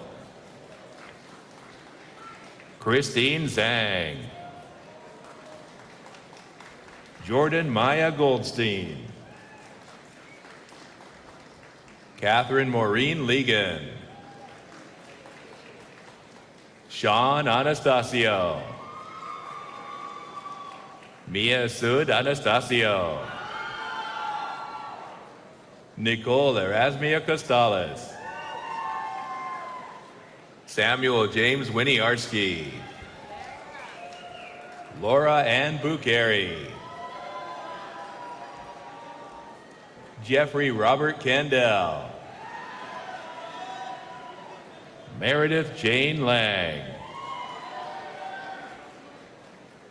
Christine Zhang. Jordan Maya Goldstein. Catherine Maureen Legan. Sean Anastasio. Mia Sud Anastasio. Nicole Erasmia Costales. Samuel James Winiarski. Laura Ann Bucheri. Jeffrey Robert Candell. Meredith Jane Lang.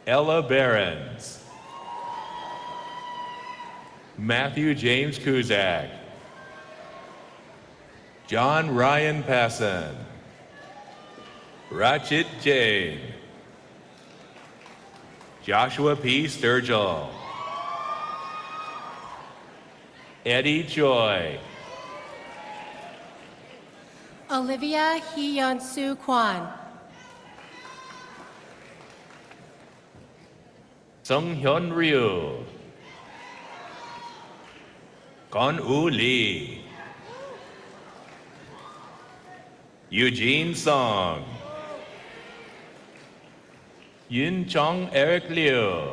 Ella Behrens. Matthew James Kuzak. John Ryan Passon. Rachit Jain. Joshua P. Sturgill. Eddie Choi. Olivia Hee-Yeon-Soo Kwan. Sung Hyun Ryu. Kon U Lee. Eugene Song. Yun Chong Eric Liu.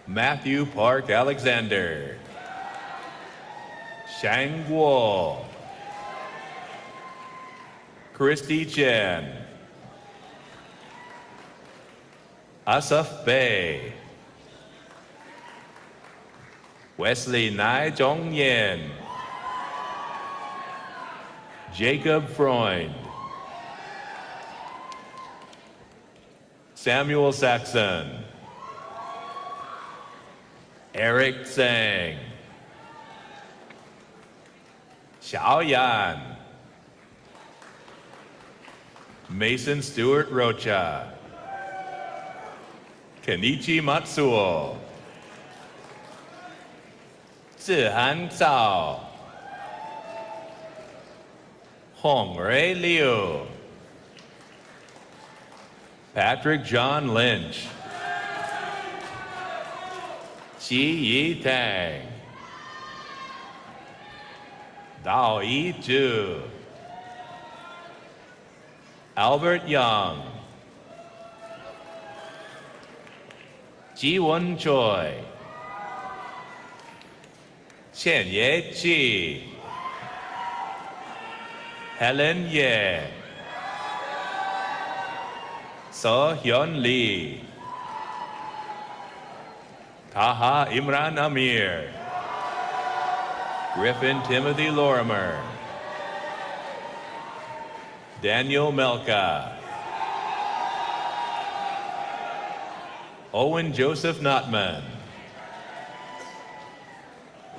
Matthew Park Alexander. Shang Guo, Christy Chen, Asaf Bey, Wesley Nai Zhong Yin, Jacob Freund, Samuel Saxon, Eric Tsang, Xiao Yan, Mason Stewart Rocha, Kenichi Matsuo, Zihan Zhao, Hong Rui Liu, Patrick John Lynch, Qi Yi Tang, Dao Yi Zhu, Albert Young, Ji Wen Choi, Chen Ye Chi, Helen Ye, So Hyun Lee, Taha Imran Amir, Griffin Timothy Lorimer, Daniel Melka, Owen Joseph Notman,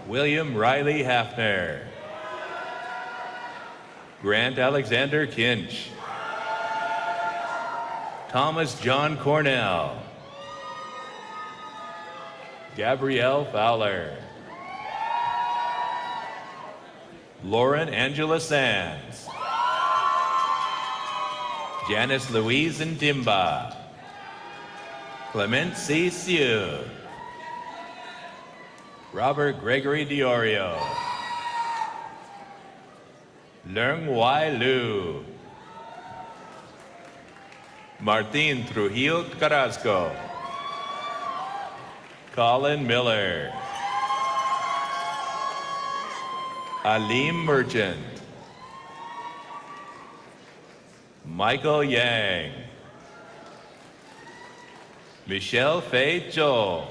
William Riley Hafner, Grant Alexander Kinch, Thomas John Cornell, Gabrielle Fowler, Lauren Angela Sands, Janice Louise Ndimba, Clement C. Siu, Robert Gregory Diorio, Leung Wai Lu, Martin Trujillo Carrasco, Colin Miller, Alim Merchant, Michael Yang, Michelle Fei Zhou,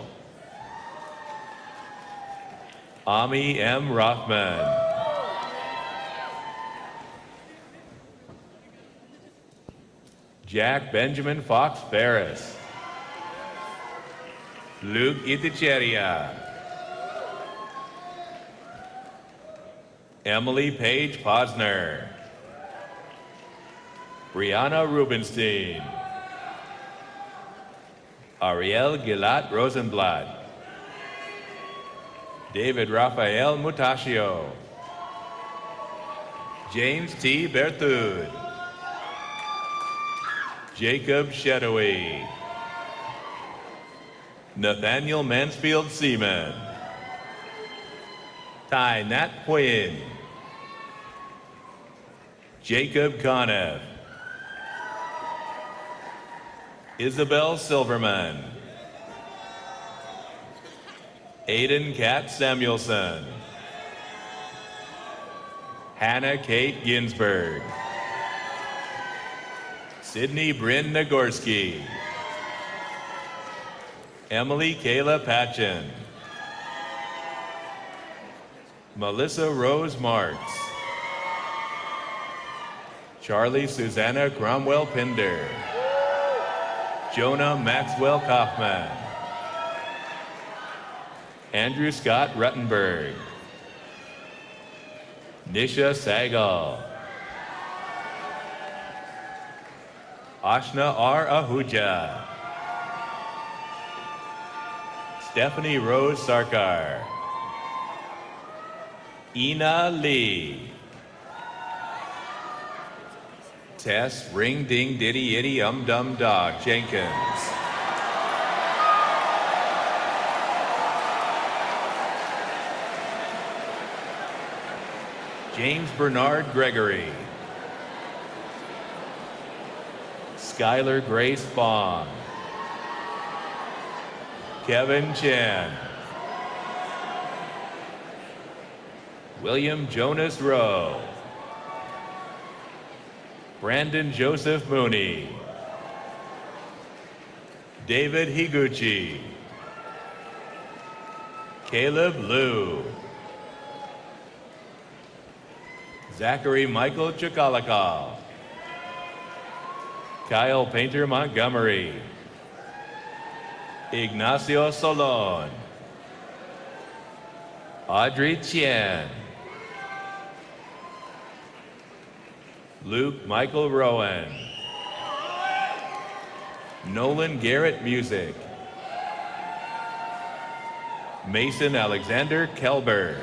Ami M. Rothman, Jack Benjamin Fox Ferris, Luke Iticheria, Emily Page Posner, Brianna Rubenstein, Ariel Gilad Rosenblatt, David Rafael Mutascio, James T. Berthud, Jacob Shedowy, Nathaniel Mansfield Seaman, Tai Nat Nguyen, Jacob Conniff, Isabel Silverman, Aiden Kat Samuelson, Hannah Kate Ginsberg, Sydney Bryn Nagorski, Emily Kayla Patchen, Melissa Rose Marks, Charlie Susanna Cromwell Pinder, Jonah Maxwell Kaufman, Andrew Scott Ruttenberg, Nisha Sagal, Ashna R. Ahuja, Stephanie Rose Sarkar, Ina Lee, Tess Ring Ding Diddy Itty Dum Dog Jenkins, James Bernard Gregory, Skylar Grace Bond, Kevin Chen, William Jonas Rowe, Brandon Joseph Mooney, David Higuchi, Caleb Liu, Zachary Michael Chikalikov, Kyle Painter Montgomery, Ignacio Solon, Audrey Chien, Luke Michael Rowan, Nolan Garrett Music, Mason Alexander Kelber,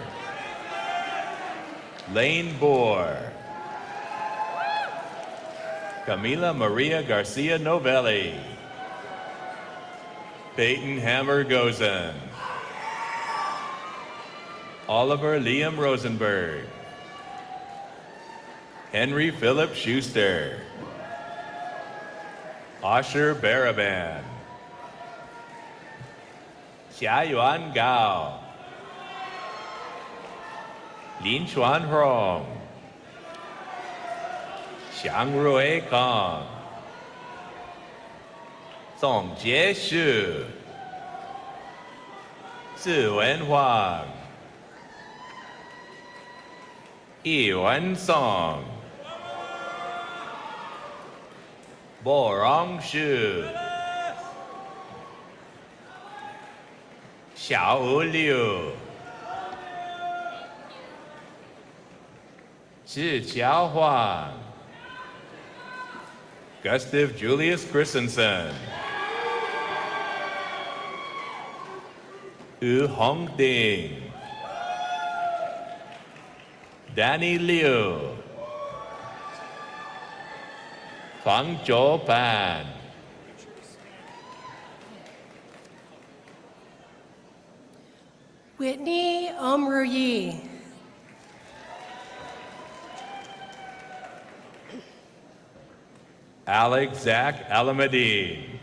Lane Bohr, Camila Maria Garcia Novelli, Peyton Hammer Gozen, Oliver Liam Rosenberg, Henry Philip Schuster, Asher Baraban, Xiayuan Gao, Lin Chuan Hong, Xiang Rui Kong, Song Jie Shu, Ziwen Huang, Yiwen Song, Bo Rong Shu, Xiao Liu, Zhiqiao Huang, Gustav Julius Christensen, Yu Hongding, Danny Liu, Fang Zhou Pan, Whitney Omruyi. Alex Zach Alamedi,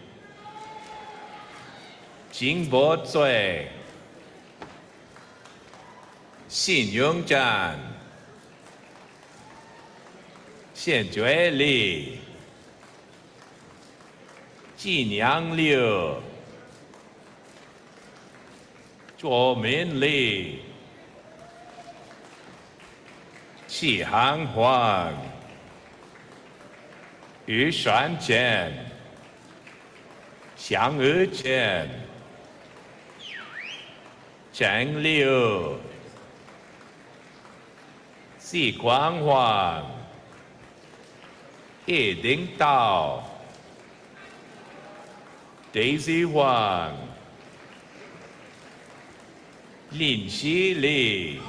Jingbo Cui, Xin Yung Zhan, Xianjue Li, Jiniang Liu, Zhuomin Li, Qihang Huang, Yu Shuan Chen, Xiang'e Chen, Cheng Liu, Si Guang Huang, Yiding Dao, Daisy Huang, Lin Xi Li,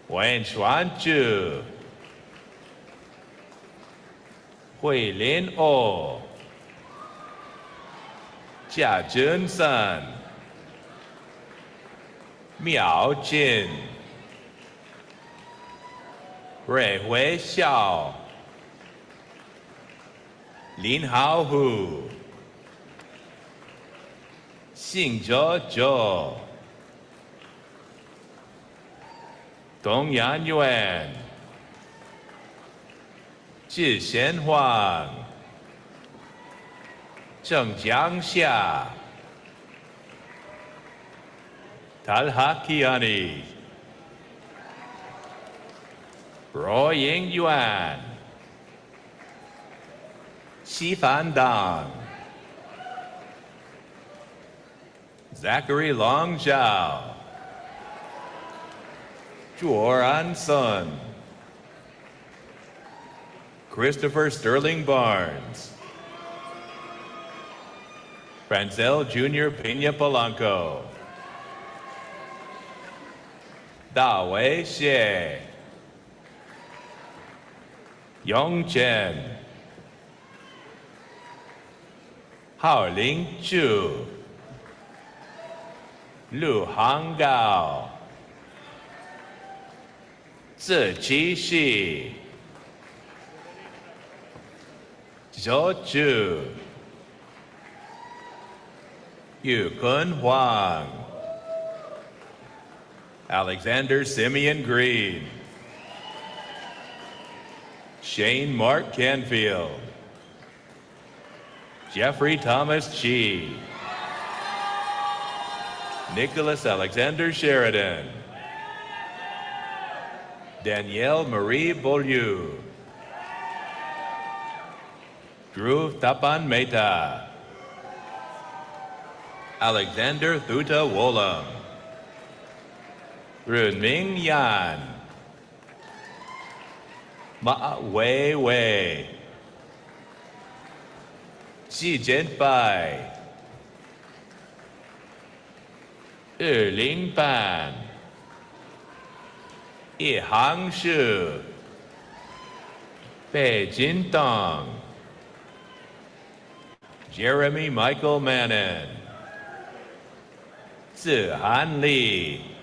Wen Xuan Zhu, Hui Lin O, Jia Jun San, Miao Jin, Rui Hui Xiao, Lin Hao Hu, Xing Zhou Zhou, Dong Yan Yuan, Zhi Xian Huang, Zheng Jiangxia, Talha Kiani, Ruo Ying Yuan, Xi Fan Dang, Zachary Long Zhao, Zhuoran Sun, Christopher Sterling Barnes, Franzel Jr. Pena Polanco, Da Wei Xie, Yong Chen, Haoling Zhu, Lu Hanggao, Ziqi Shi, Zhou Zhu, Yu Kun Huang, Alexander Simeon Green. Shane Mark Canfield. Jeffrey Thomas Chi. Nicholas Alexander Sheridan. Danielle Marie Beaulieu. Dhruv Tapan Mehta. Alexander Thuta Wolam. Runming Yan. Ma Wei Wei. Xi Jianbai. Ling Ban. Hang Shu. Bei Jintong. Jeremy Michael Mannon. Zihan Li.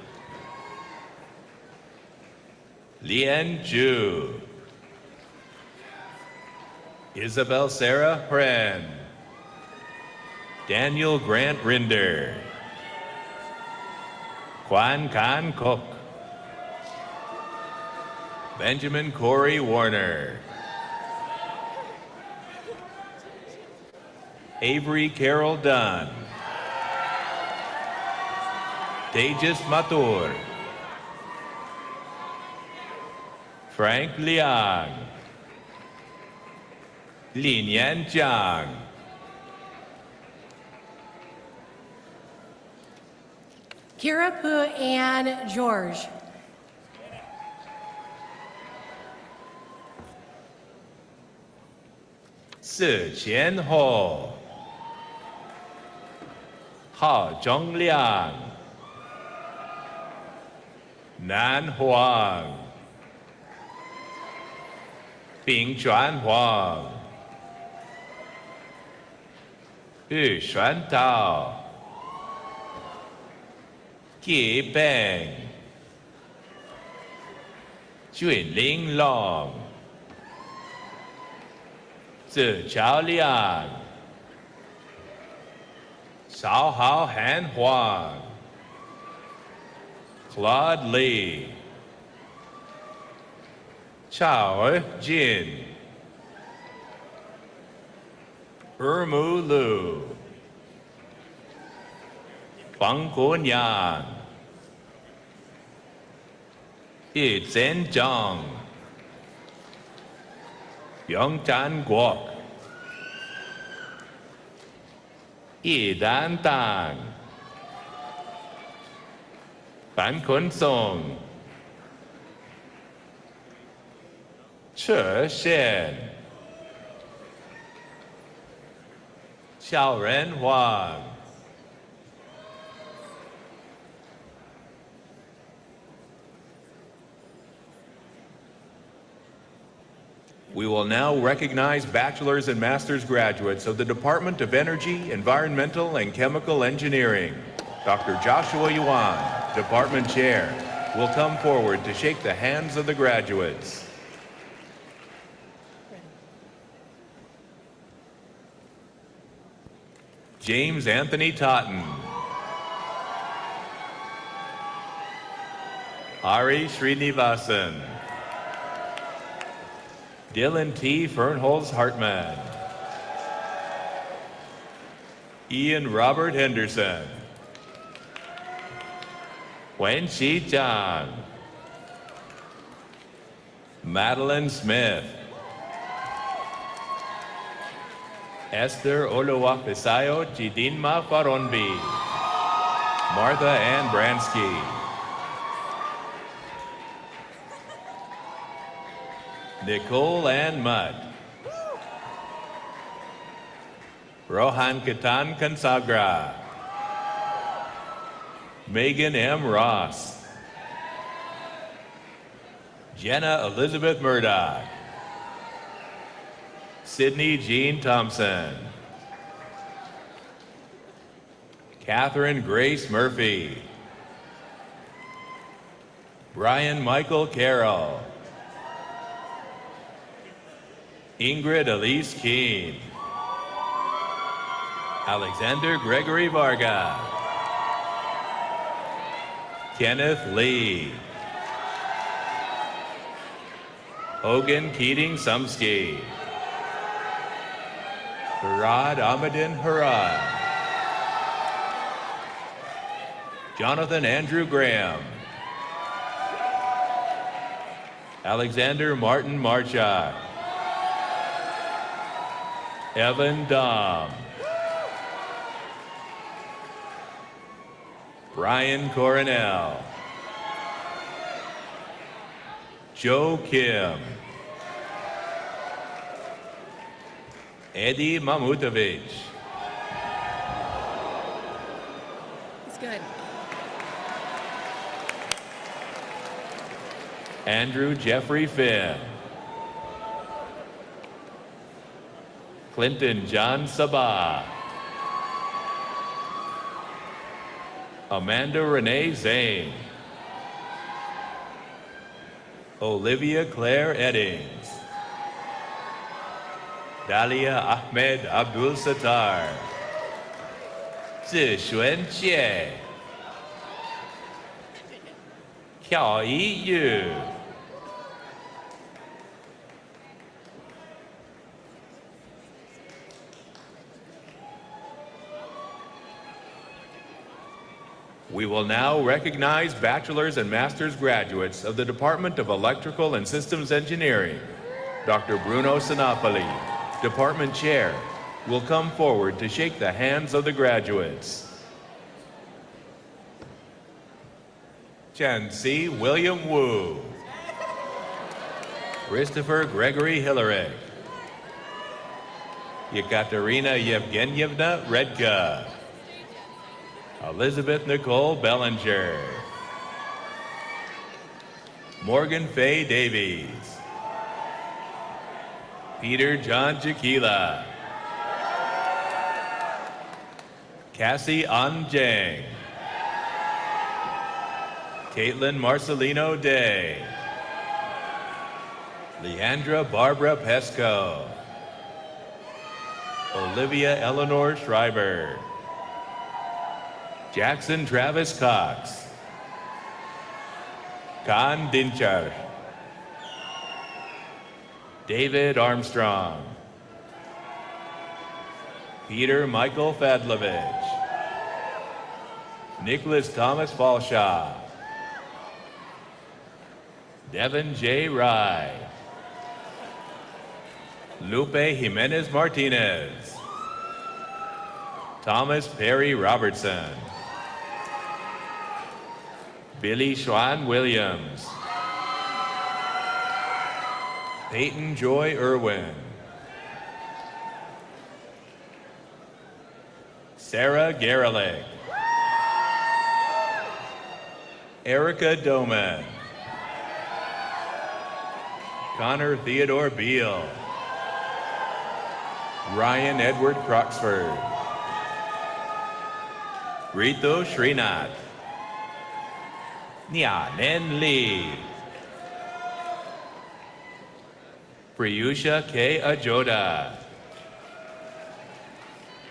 Lian Zhu. Isabel Sarah Pren. Daniel Grant Rinder. Quan Kan Cook. Benjamin Corey Warner. Avery Carol Dunn. Tejas Mathur. Frank Liang. Lin Yan Jiang. Kirapu Ann George. Si Qian Ho. Hao Zhongliang. Nan Huang. Bing Chuan Huang. Yu Xuan Tao. Qi Beng. Junling Long. Zichao Liang. Shaohao Han Huang. Claude Lee. Chao Jin. Ermu Lu. Fang Gunyang. Yi Zhen Zhang. Yongzhan Guok. Yi Dan Tang. Fan Kun Song. Che Shen. Xiao Ren Huang. We will now recognize bachelor's and master's graduates of the Department of Energy, Environmental, and Chemical Engineering. Dr. Joshua Yuan, Department Chair, will come forward to shake the hands of the graduates. James Anthony Totten. Ari Srinivasan. Dylan T. Fernholz Hartman. Ian Robert Henderson. Wenxi Zhang. Madeline Smith. Esther Oluwafisayo Chidinma Faronbi. Martha Ann Bransky. Nicole Ann Mudd. Rohan Katan Kansagra. Megan M. Ross. Jenna Elizabeth Murdoch. Sydney Jean Thompson. Catherine Grace Murphy. Brian Michael Carroll. Ingrid Elise Keene. Alexander Gregory Varga. Kenneth Lee. Hogan Keating Sumsky. Harad Ahmadin Harad. Jonathan Andrew Graham. Alexander Martin Marchak. Evan Dom. Brian Coronel. Joe Kim. Eddie Mamutovich. It's good. Andrew Jeffrey Finn. Clinton John Sabah. Amanda Renee Zane. Olivia Claire Eddings. Dalia Ahmed Abdul Sattar. Zixuan Jie. Qiao Yi Yu. We will now recognize bachelor's and master's graduates of the Department of Electrical and Systems Engineering. Dr. Bruno Sinopoli, Department Chair, will come forward to shake the hands of the graduates. Chen C. William Wu. Christopher Gregory Hillerick. Yekaterina Yevgenyevna Redka. Elizabeth Nicole Bellinger. Morgan Faye Davies. Peter John Jaquila. Cassie An Jang. Caitlin Marcelino Day. Leandra Barbara Pesco. Olivia Eleanor Schreiber. Jackson Travis Cox. Khan Dinchar. David Armstrong. Peter Michael Fadlovich. Nicholas Thomas Falshaw. Devin J. Rye. Lupe Jimenez Martinez. Thomas Perry Robertson. Billy Schwan Williams. Peyton Joy Irwin. Sarah Garelick. Erica Doman. Connor Theodore Beal. Ryan Edward Croxford. Rito Srinath. Nianen Lee. Priyusha K. Ajoda.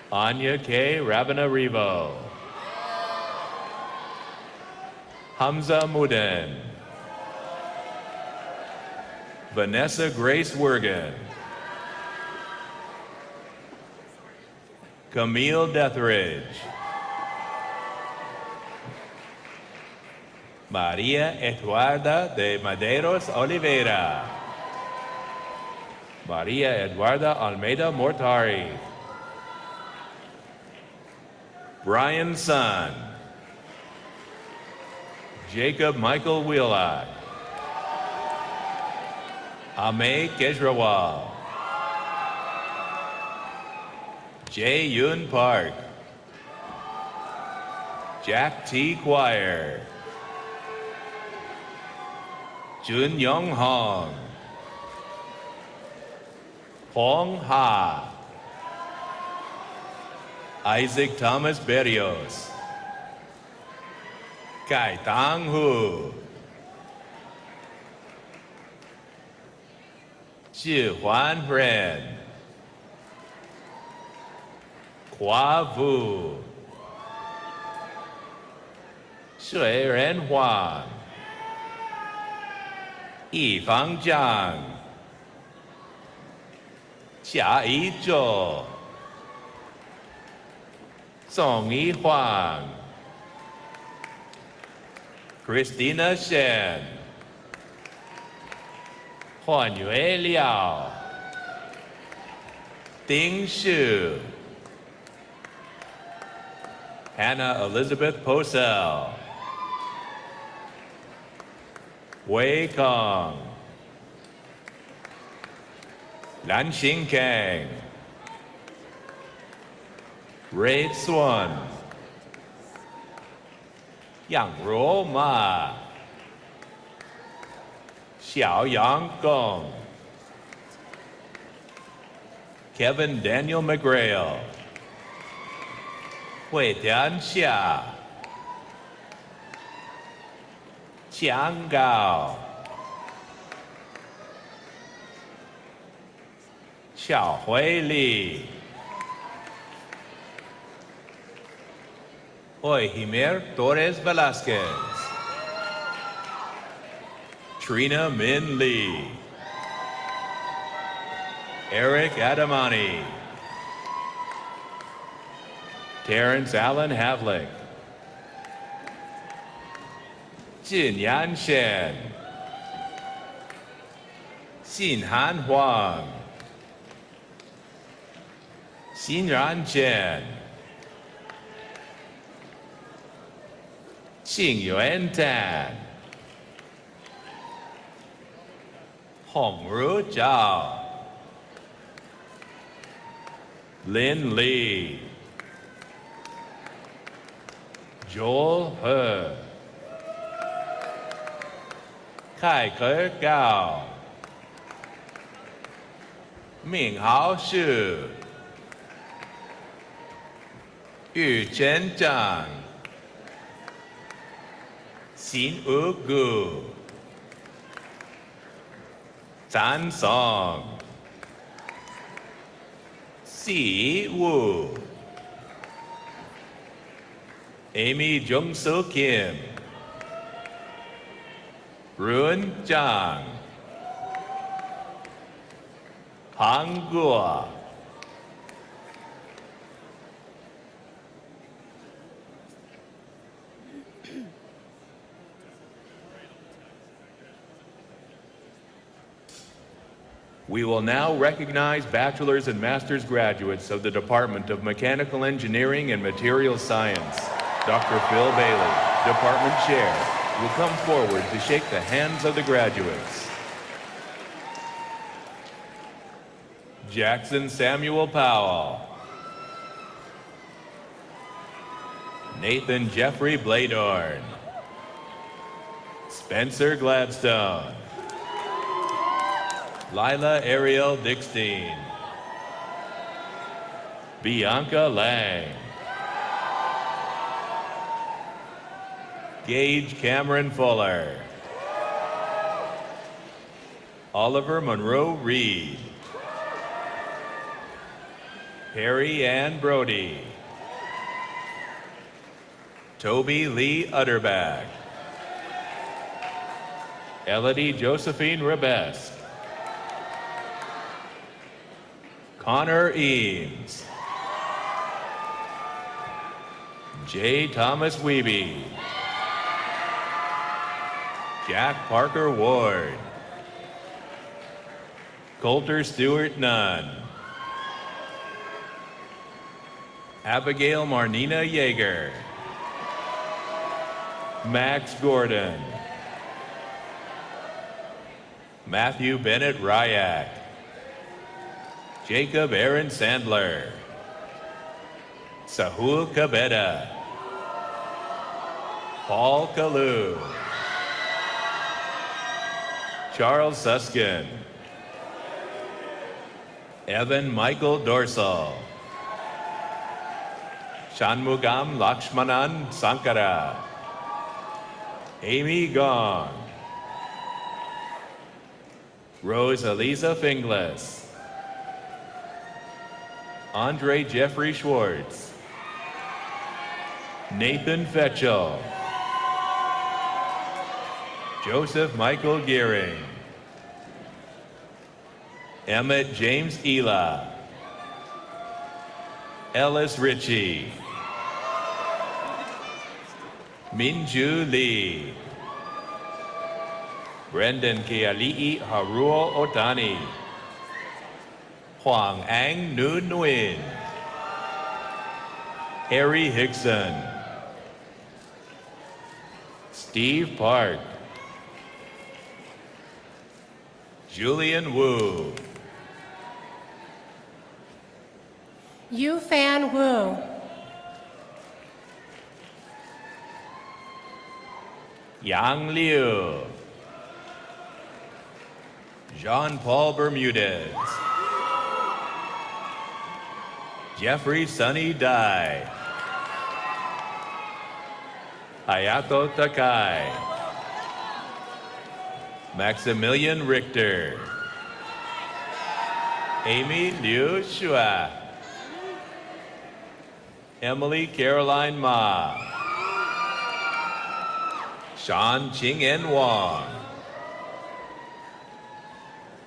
Anya K. Rabanarivo. Hamza Mudin. Vanessa Grace Wergen. Camille Deathridge. Maria Eduarda de Madeiros Oliveira. Maria Eduarda Almeida Mortari. Brian Sun. Jacob Michael Wheelock. Ame Kejrawal. Jae Yun Park. Jack T. Choir. Jun Young Hong. Hong Ha. Isaac Thomas Berrios. Kai Tang Hu. Shi Huan Ren. Hua Vu. 水人黄、易方丈、夏一周、宋一焕、Christina Shen、换月了、丁树、Hannah Elizabeth Posel, Wei Kong, Lan Xing Kang, Ray Swan, Yang Ruo Ma, Xiao Yang Gong, Kevin Daniel McGrail, Hui Tian Xia, Chiang Gao, Xiao Hui Li, Himer Torres Velasquez, Trina Min Lee, Eric Adamani, Terrence Allen Havlick, Jin Yan Shen, Xin Han Huang, Xin Ran Chen, Xing Yuan Tan, Hong Ru Zhao, Lin Li, Joel He, Kai Ke Gao, Ming Hao Shu, Yu Chen Zhang, Xin Wu Gu, Zhan Song, Si Wu, Amy Jung-soo Kim, Ruan Zhang, Han Guo, We will now recognize bachelor's and master's graduates of the Department of Mechanical Engineering and Materials Science. Dr. Phil Bailey, Department Chair, will come forward to shake the hands of the graduates. Jackson Samuel Powell. Nathan Jeffrey Bladorn. Spencer Gladstone. Lila Ariel Dickstein. Bianca Lang. Gage Cameron Fuller. Oliver Monroe Reed. Harry Ann Brody. Toby Lee Utterback. Elodie Josephine Rebesk. Connor Eames. J. Thomas Wiebe. Jack Parker Ward. Coulter Stewart Nunn. Abigail Marnina Yeager. Max Gordon. Matthew Bennett Ryak. Jacob Aaron Sandler. Sahul Kabeda. Paul Kalu. Charles Suskin. Evan Michael Dorsal. Shanmugam Lakshmanan Sankara. Amy Gong. Rose Eliza Finglas. Andre Jeffrey Schwartz. Nathan Fetchel. Joseph Michael Gearing, Emmett James Ela, Ellis Ritchie, Minju Lee, Brendan Keali'i Haruo Otani, Huang Ang Nu Nguyen, Harry Hickson, Steve Park, Julian Wu, Yu Fan Wu. Yang Liu, Jean-Paul Bermudez, Jeffrey Sunny Dai, Hayato Takai, Maximilian Richter, Amy Liu Shua, Emily Caroline Ma, Sean Ching-En Wong,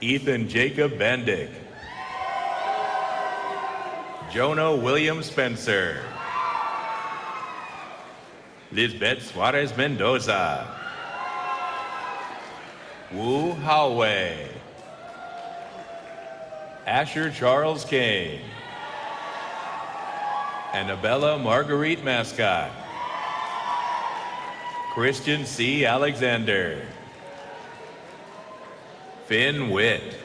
Ethan Jacob Bendick, Jonah William Spencer, Lisbeth Suarez Mendoza, Wu Haowei, Asher Charles Kane, Annabella Marguerite Mascot, Christian C. Alexander, Finn Witt,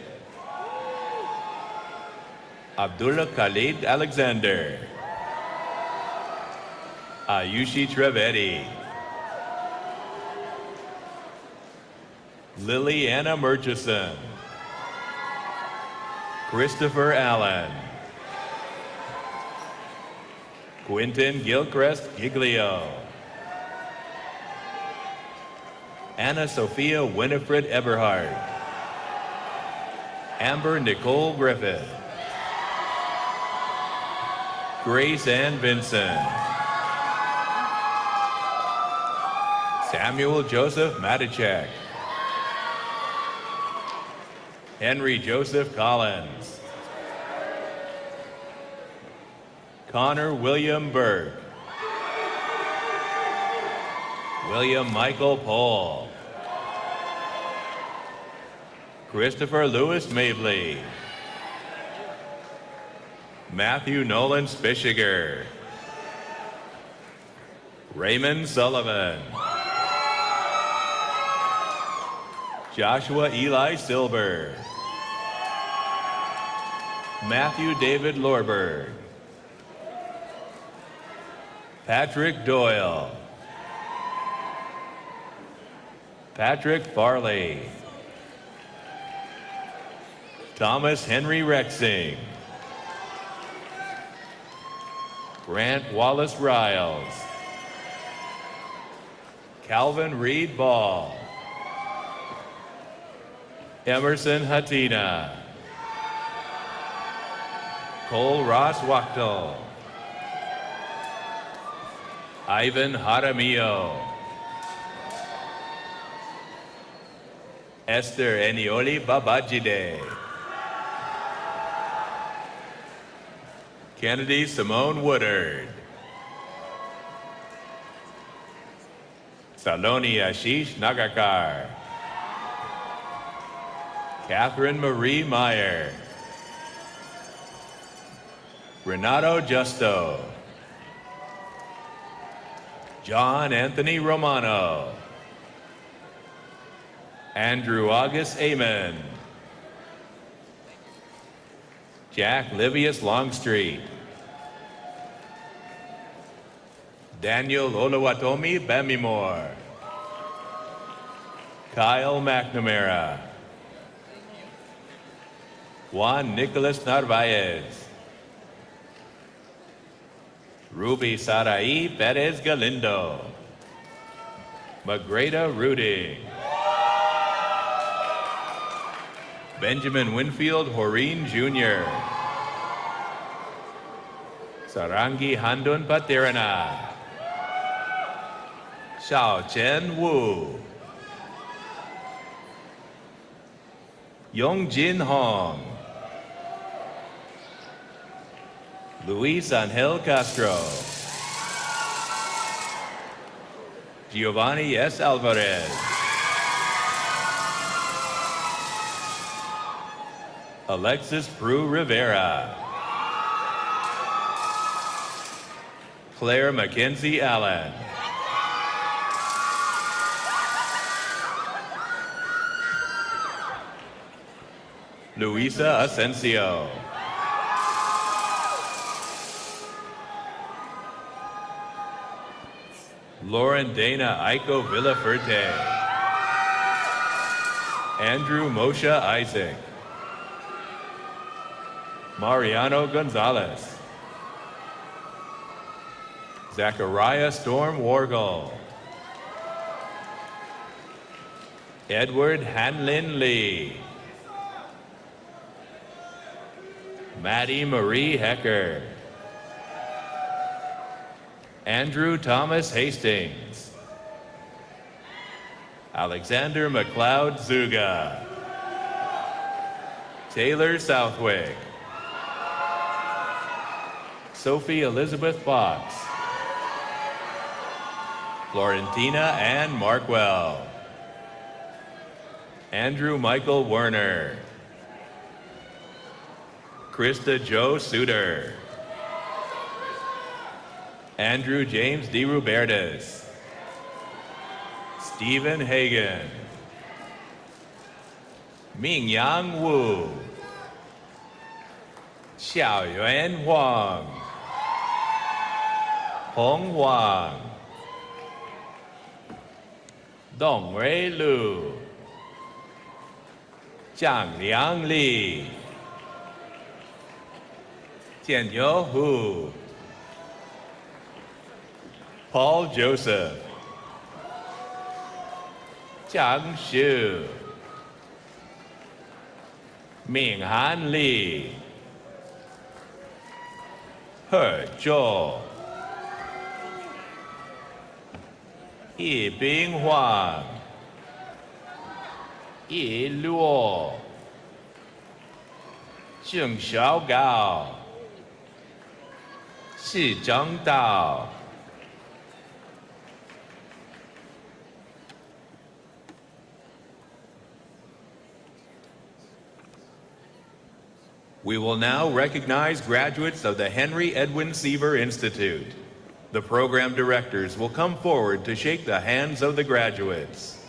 Abdullah Khalid Alexander, Ayushi Trivedi, Lily Anna Murchison, Christopher Allen, Quentin Gilchrist Giglio, Anna Sophia Winifred Eberhard, Amber Nicole Griffith, Grace Ann Vincent, Samuel Joseph Matichek, Henry Joseph Collins, Connor William Burke, William Michael Paul, Christopher Lewis Mabley, Matthew Nolan Spishiger, Raymond Sullivan, Joshua Eli Silber, Matthew David Lorberg, Patrick Doyle, Patrick Farley, Thomas Henry Rexing, Grant Wallace Riles, Calvin Reed Ball, Emerson Hatina, Cole Ross Wachtel, Ivan Jaramillo, Esther Enioli Babajide, Kennedy Simone Woodard, Saloni Ashish Nagakar, Catherine Marie Meyer, Renato Justo, John Anthony Romano, Andrew August Amen, Jack Livius Longstreet, Daniel Oluwatomi Bamimore, Kyle McNamara, Juan Nicolas Narvaez, Ruby Sarai Perez Galindo, Magreda Ruding, Benjamin Winfield Horeen Jr., Sarangi Handun Patirana, Xiao Chen Wu, Yongjin Hong, Luis Angel Castro, Giovanni S. Alvarez, Alexis Prue Rivera, Claire Mackenzie Allen, Luisa Asensio, Lauren Dana Aiko Villaferte, Andrew Moshe Isaac, Mariano Gonzalez, Zachariah Storm Wargall, Edward Hanlin Lee, Maddie Marie Hecker, Andrew Thomas Hastings, Alexander McLeod Zuga, Taylor Southwick, Sophie Elizabeth Fox, Florentina Ann Markwell, Andrew Michael Werner, Krista Jo Suter, Andrew James D. Rubertis, Stephen Hagan, Mingyang Wu, Xiaoyuan Huang, Hong Wang, Dongwei Lu, Zhang Liang Li, Jianyou Hu, Paul Joseph, Zhang Xu, Minghan Li, He Zhou, Yibing Huang, Yi Luo, Zheng Xiaogao, Shi Zheng Dao, we will now recognize graduates of the Henry Edwin Seaver Institute. The program directors will come forward to shake the hands of the graduates.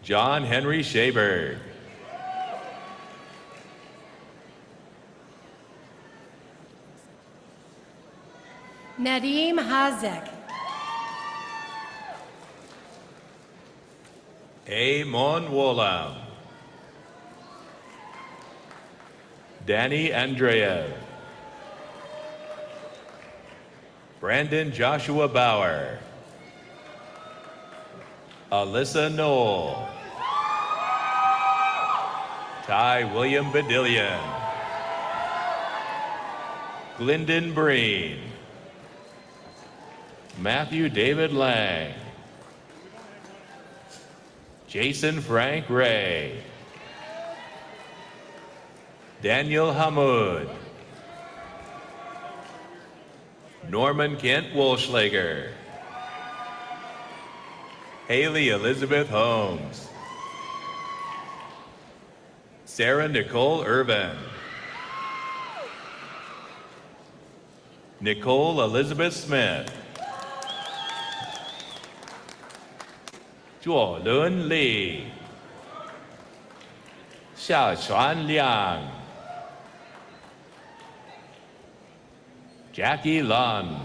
John Henry Shaberg, Nadim Hazek. Amon Wolam, Danny Andreev, Brandon Joshua Bauer, Alyssa Knoll, Ty William Badillion, Glendon Breen, Matthew David Lang, Jason Frank Ray, Daniel Hamoud, Norman Kent Wolschlager, Haley Elizabeth Holmes, Sarah Nicole Irvin, Nicole Elizabeth Smith, Zhuo Lun Li, Xiaoxuan Liang, Jackie Lun,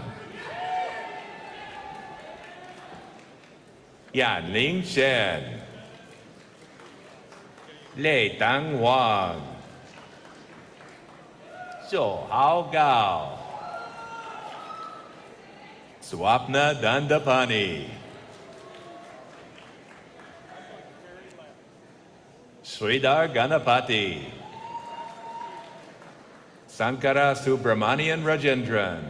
Yanling Shen, Lei Dang Wang, Zhou Hao Gao, Swapna Dandapani, Sridhar Ganapati, Sankara Subramanian Rajendran,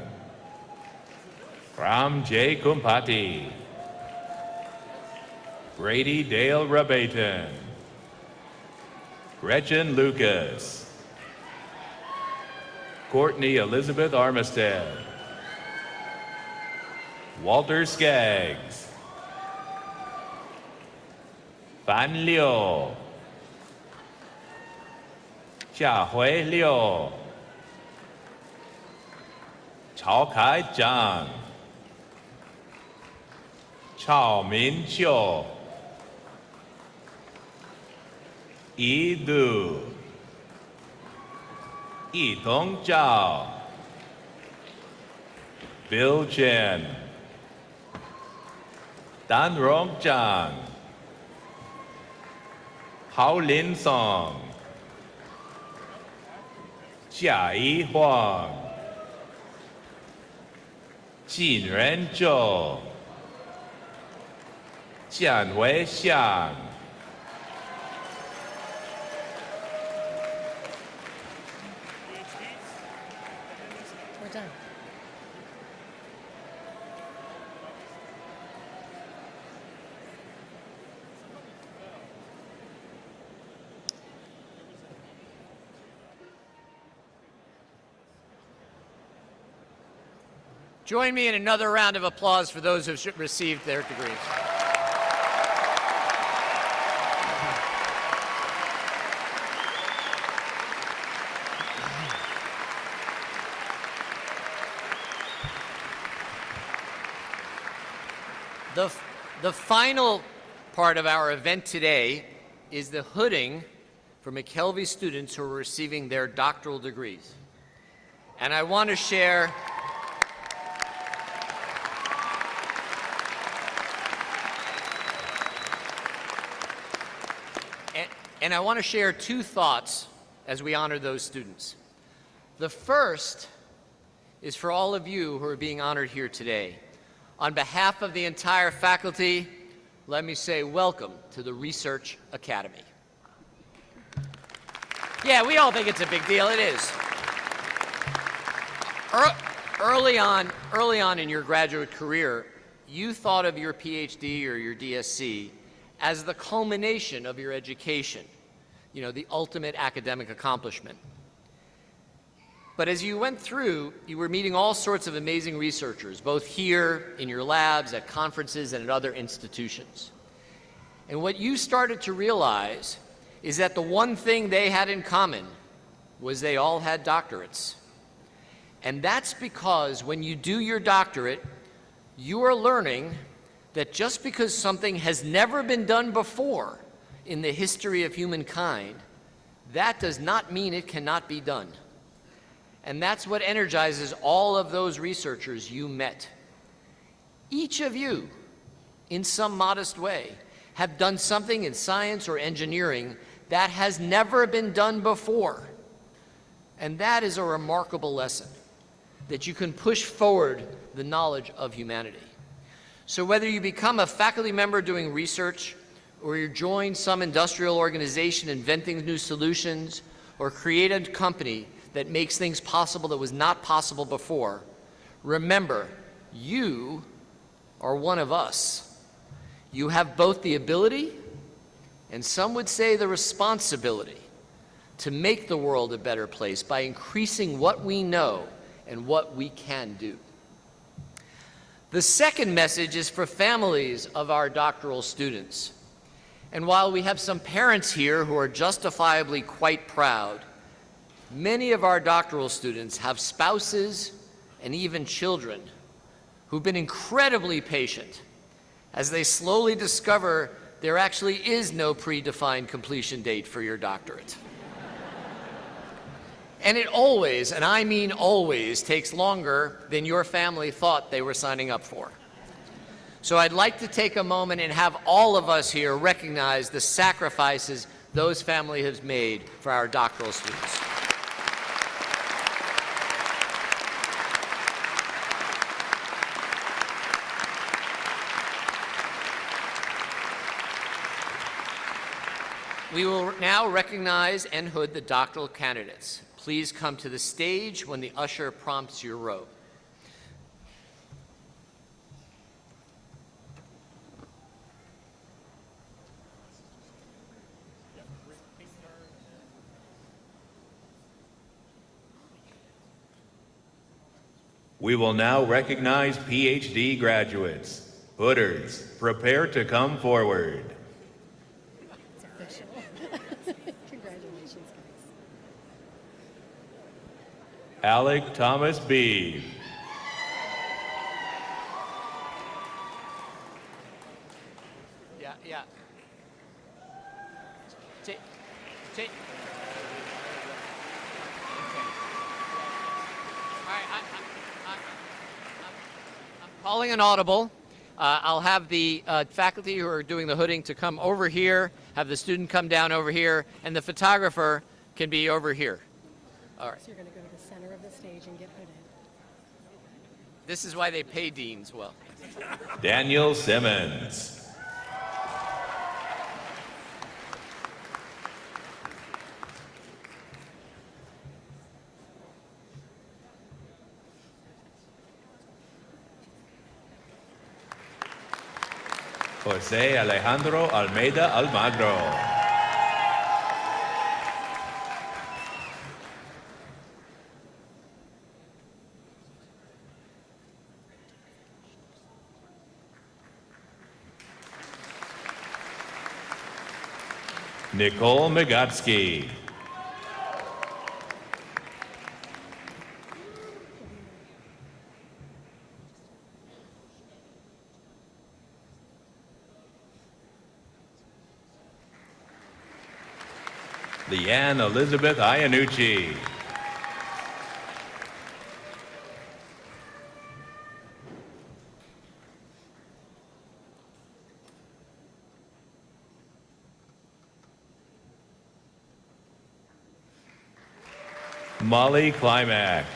Ram J. Kumpati, Brady Dale Rabaton, Gretchen Lucas, Courtney Elizabeth Armistead, Walter Skaggs, Fan Liu, Xiahui Liu, Chao Kai Zhang, Chao Min Qiu, Yi Du, Yi Tong Zhao, Bill Chen, Dan Rong Zhang, Hao Lin Song, Jia Yi Huang, Jin Ren Zhou, Jian Wei Xiang, We're done. Join me in another round of applause for those who have received their degrees. The final part of our event today is the hooding for McKelvey students who are receiving their doctoral degrees. And I want to share two thoughts as we honor those students. The first is for all of you who are being honored here today. On behalf of the entire faculty, let me say welcome to the Research Academy. Yeah, we all think it's a big deal. It is. Early on in your graduate career, you thought of your PhD or your DSc as the culmination of your education, you know, the ultimate academic accomplishment. But as you went through, you were meeting all sorts of amazing researchers, both here in your labs, at conferences, and at other institutions. And what you started to realize is that the one thing they had in common was they all had doctorates. And that's because when you do your doctorate, you are learning that just because something has never been done before in the history of humankind, that does not mean it cannot be done. And that's what energizes all of those researchers you met. Each of you, in some modest way, have done something in science or engineering that has never been done before. And that is a remarkable lesson, that you can push forward the knowledge of humanity. So whether you become a faculty member doing research, or you join some industrial organization inventing new solutions, or create a company that makes things possible that was not possible before, remember, you are one of us. You have both the ability, and some would say the responsibility, to make the world a better place by increasing what we know and what we can do. The second message is for families of our doctoral students. And while we have some parents here who are justifiably quite proud, many of our doctoral students have spouses and even children who've been incredibly patient as they slowly discover there actually is no predefined completion date for your doctorate. And it always, and I mean always, takes longer than your family thought they were signing up for. So I'd like to take a moment and have all of us here recognize the sacrifices those families have made for our doctoral students. We will now recognize and hood the doctoral candidates. Please come to the stage when the usher prompts your robe. We will now recognize PhD graduates. Hooders, prepare to come forward. It's official. Congratulations, guys. Alec Thomas Beebe. Yeah. Take. Okay. All right, I'm calling an audible. I'll have the faculty who are doing the hooding to come over here, have the student come down over here, and the photographer can be over here. All right. So you're going to go to the center of the stage and get hooded. This is why they pay deans well. Daniel Simmons. Jose Alejandro Almeida Almagro. Nicole Migotsky. Leanne Elizabeth Iannucci. Molly Climack.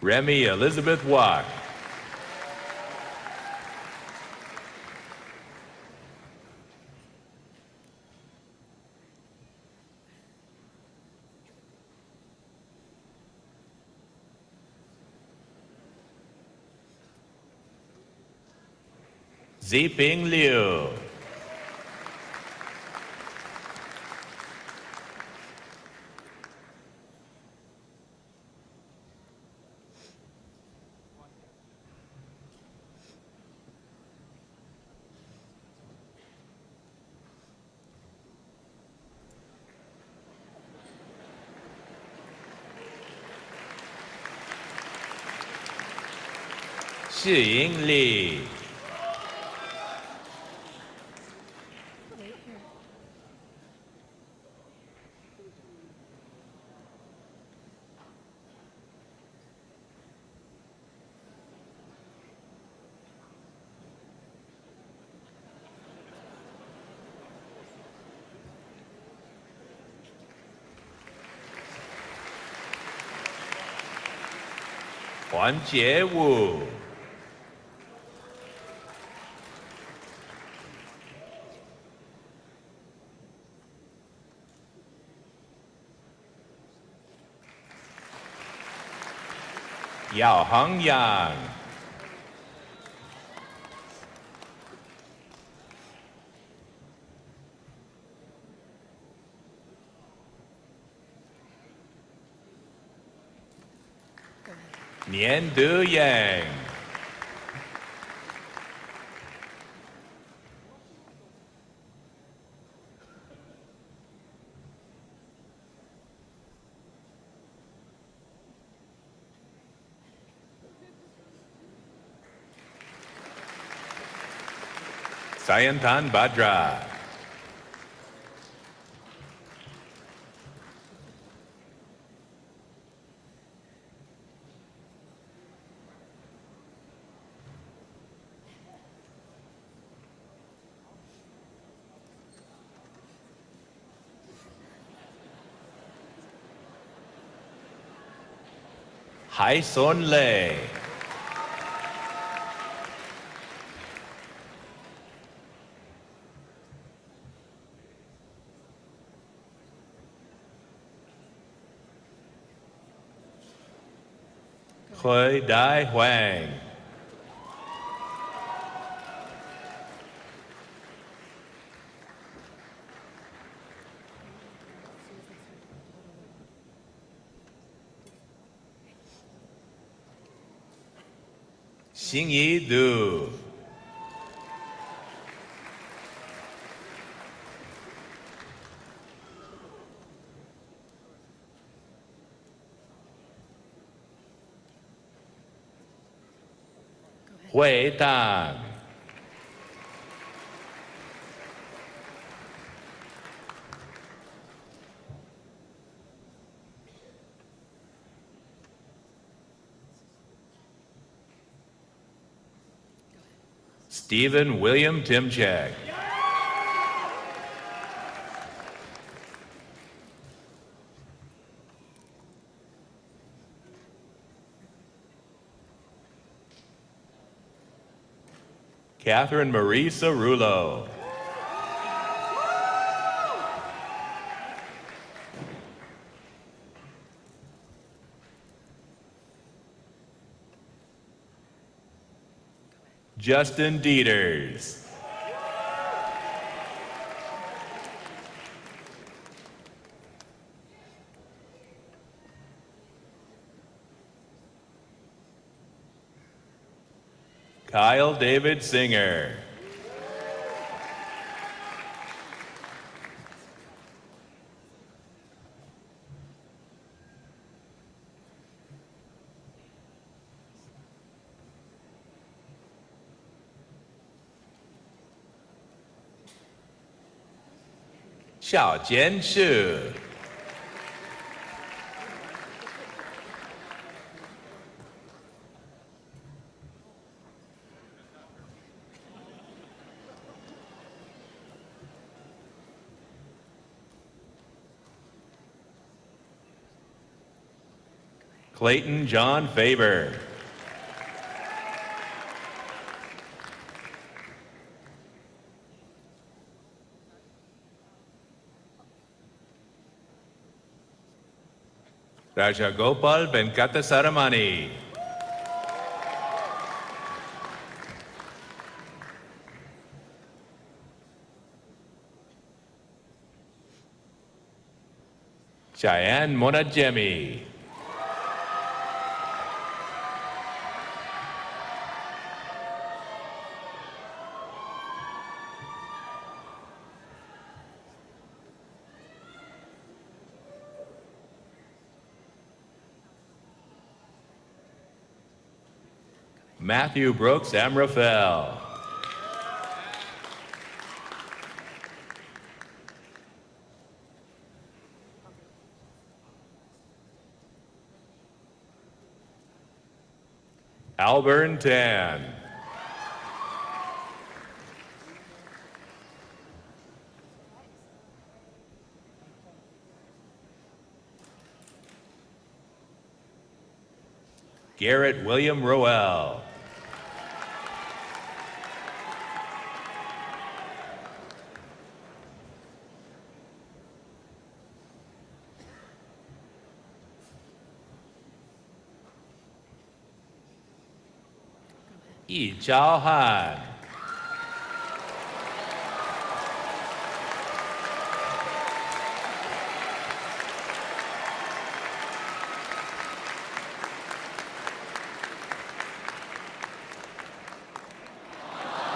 Remy Elizabeth Wack. Ziping Liu. Xiying Li. Wait here. Huan Jiewu. Yao Hang Yang. Nian Du Yang. Sayantan Badra. Hai Son Lei. Hui Dai Huang. Xingyi Du. Hui Tang. Stephen William Timchak. Catherine Marie Cerullo. Justin Dieters. Kyle David Singer. Xiao Jian Shu. Clayton John Faber. Rajagopal Venkatasaramani. Cheyenne Monajemi. Matthew Brooks Amraphel. Albert Tan. Garrett William Roel. Yi Chao Han.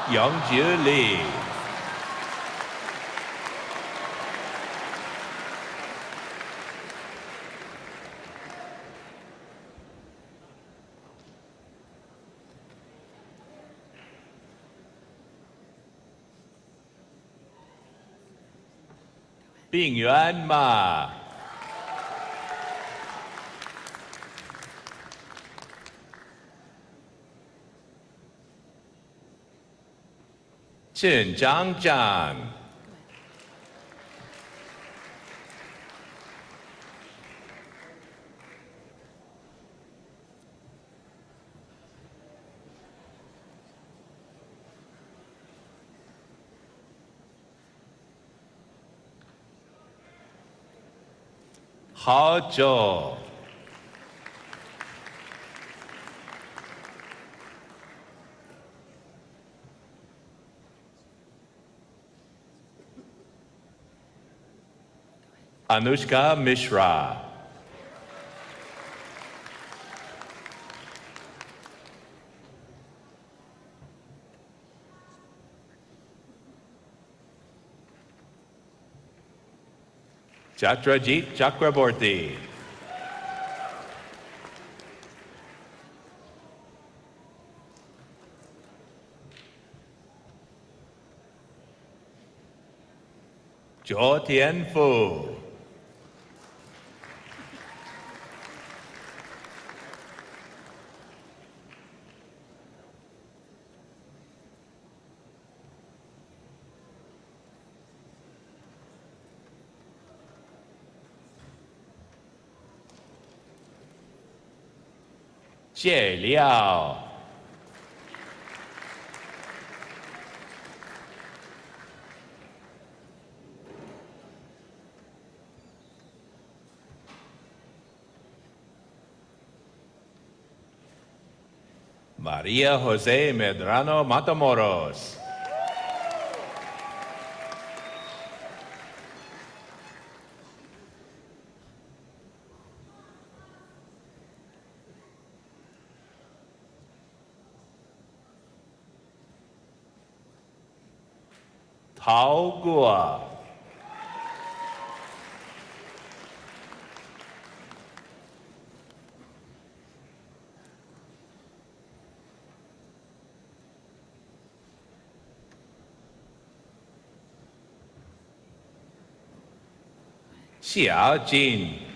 Yongjie Lee. Bingyuan Ma. Chen Zhang Zhang. Hao Zhou. Anushka Mishra. Chatrajit Chakraborty. Zhou Tian Fu. Xie Liao. Maria Jose Medrano Matamoros. Tao Gua. Xia Jin.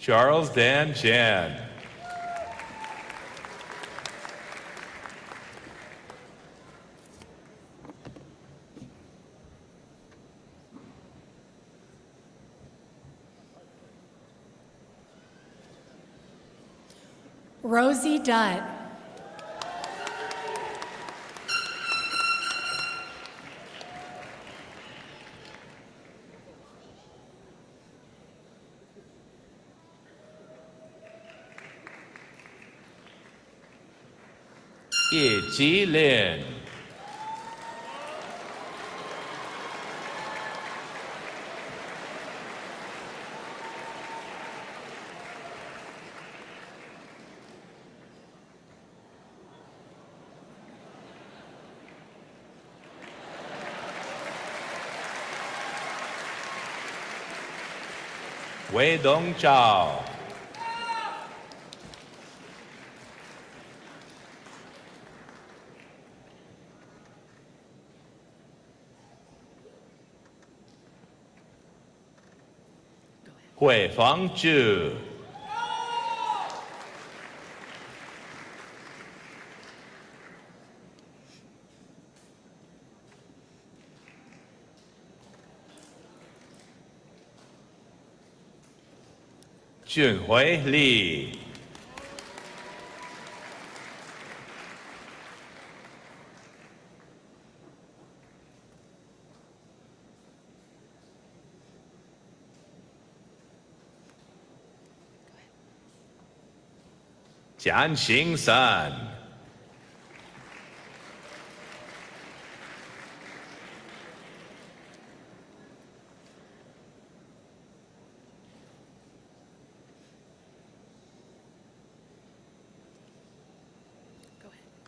Charles Dan Chan. Rosie Dutt. Ye Ji Lin. Wei Dong Chao. Hui Fang Zhu. Junhui Li. Jian Xing San.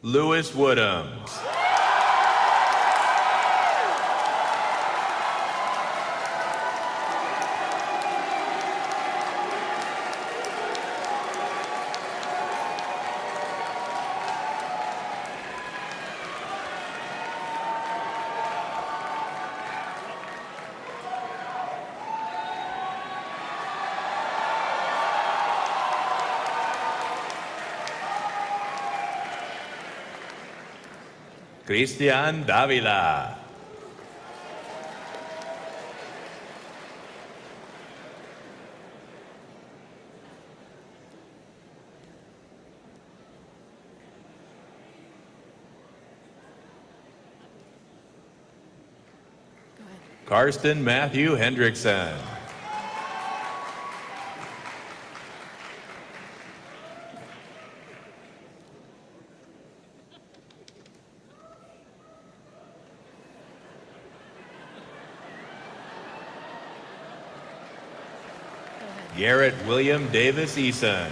Louis Woodhams. Christian Davila. Karsten Matthew Hendrickson. Garrett William Davis Eason.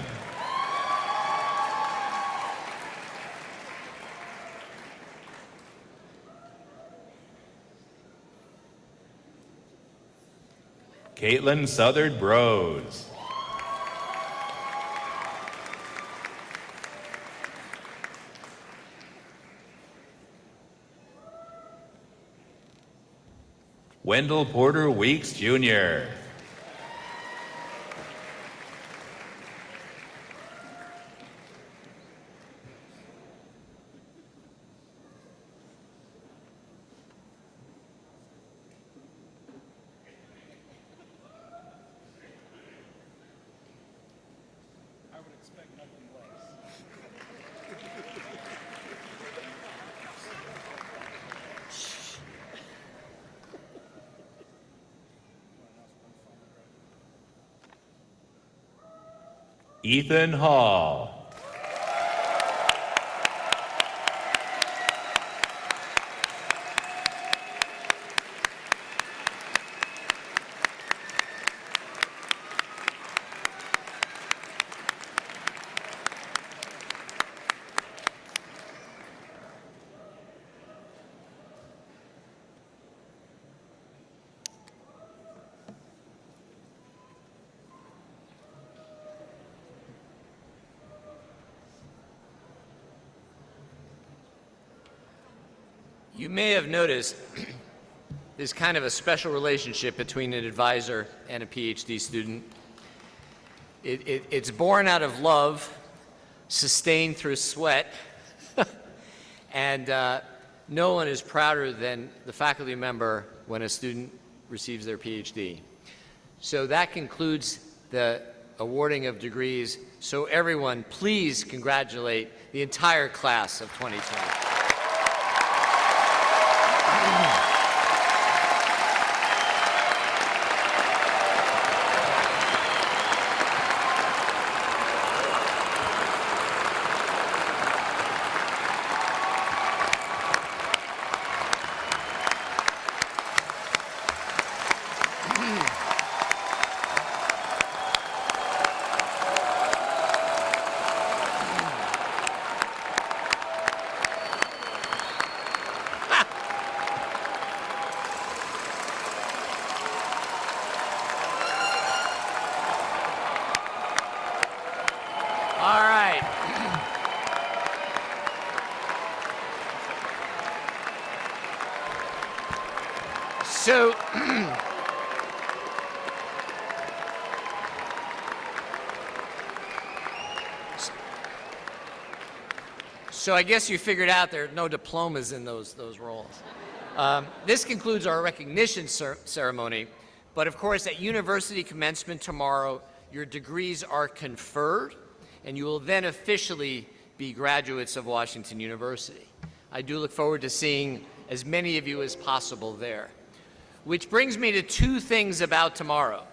Caitlin Southard Bros. Wendell Porter Weeks Jr. Ethan Hall. You may have noticed there's kind of a special relationship between an advisor and a PhD student. It's born out of love, sustained through sweat, and no one is prouder than the faculty member when a student receives their PhD. So that concludes the awarding of degrees. So everyone, please congratulate the entire class of 2020. All right. So I guess you figured out there are no diplomas in those roles. This concludes our recognition ceremony, but of course at university commencement tomorrow, your degrees are conferred, and you will then officially be graduates of Washington University. I do look forward to seeing as many of you as possible there. Which brings me to two things about tomorrow.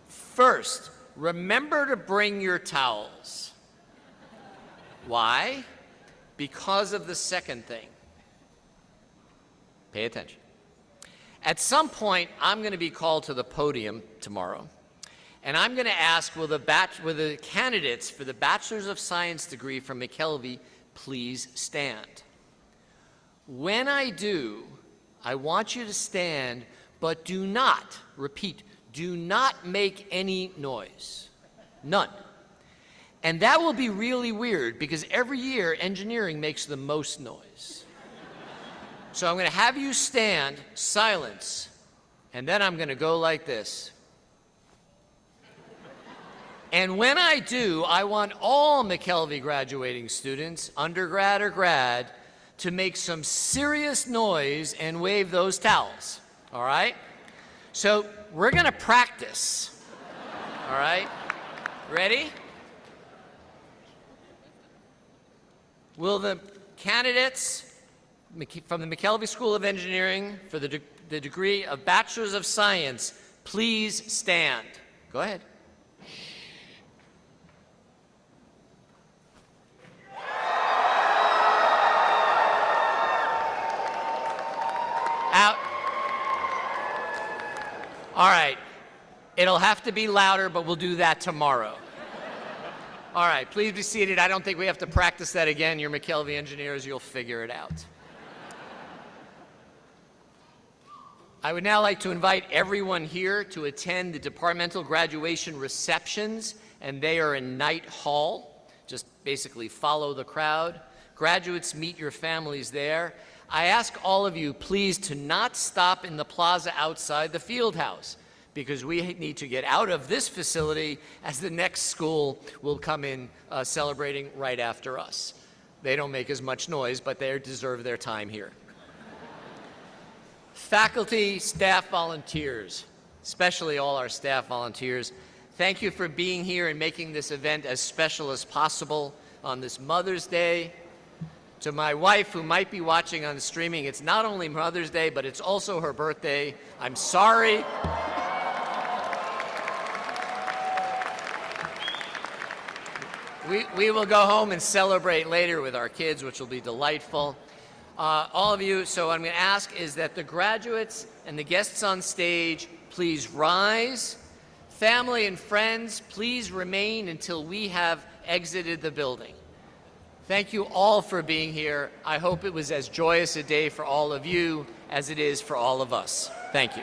First, remember to bring your towels. Why? Because of the second thing. Pay attention. At some point, I'm going to be called to the podium tomorrow, and I'm going to ask, will the candidates for the Bachelor's of Science degree from McKelvey please stand? When I do, I want you to stand, but do not, repeat, do not make any noise. None. And that will be really weird because every year engineering makes the most noise. So I'm going to have you stand, silence, and then I'm going to go like this. And when I do, I want all McKelvey graduating students, undergrad or grad, to make some serious noise and wave those towels, all right? So we're going to practice, all right? Ready? Will the candidates from the McKelvey School of Engineering for the degree of Bachelor's of Science please stand? Go ahead. Out. All right. It'll have to be louder, but we'll do that tomorrow. All right, please be seated. I don't think we have to practice that again. You're McKelvey engineers, you'll figure it out. I would now like to invite everyone here to attend the departmental graduation receptions, and they are in Knight Hall. Just basically follow the crowd. Graduates, meet your families there. I ask all of you, please, to not stop in the plaza outside the field house, because we need to get out of this facility as the next school will come in celebrating right after us. They don't make as much noise, but they deserve their time here. Faculty, staff, volunteers, especially all our staff volunteers, thank you for being here and making this event as special as possible on this Mother's Day. To my wife, who might be watching on streaming, it's not only Mother's Day, but it's also her birthday. I'm sorry. We will go home and celebrate later with our kids, which will be delightful. All of you, so what I'm going to ask is that the graduates and the guests on stage, please rise. Family and friends, please remain until we have exited the building. Thank you all for being here. I hope it was as joyous a day for all of you as it is for all of us. Thank you.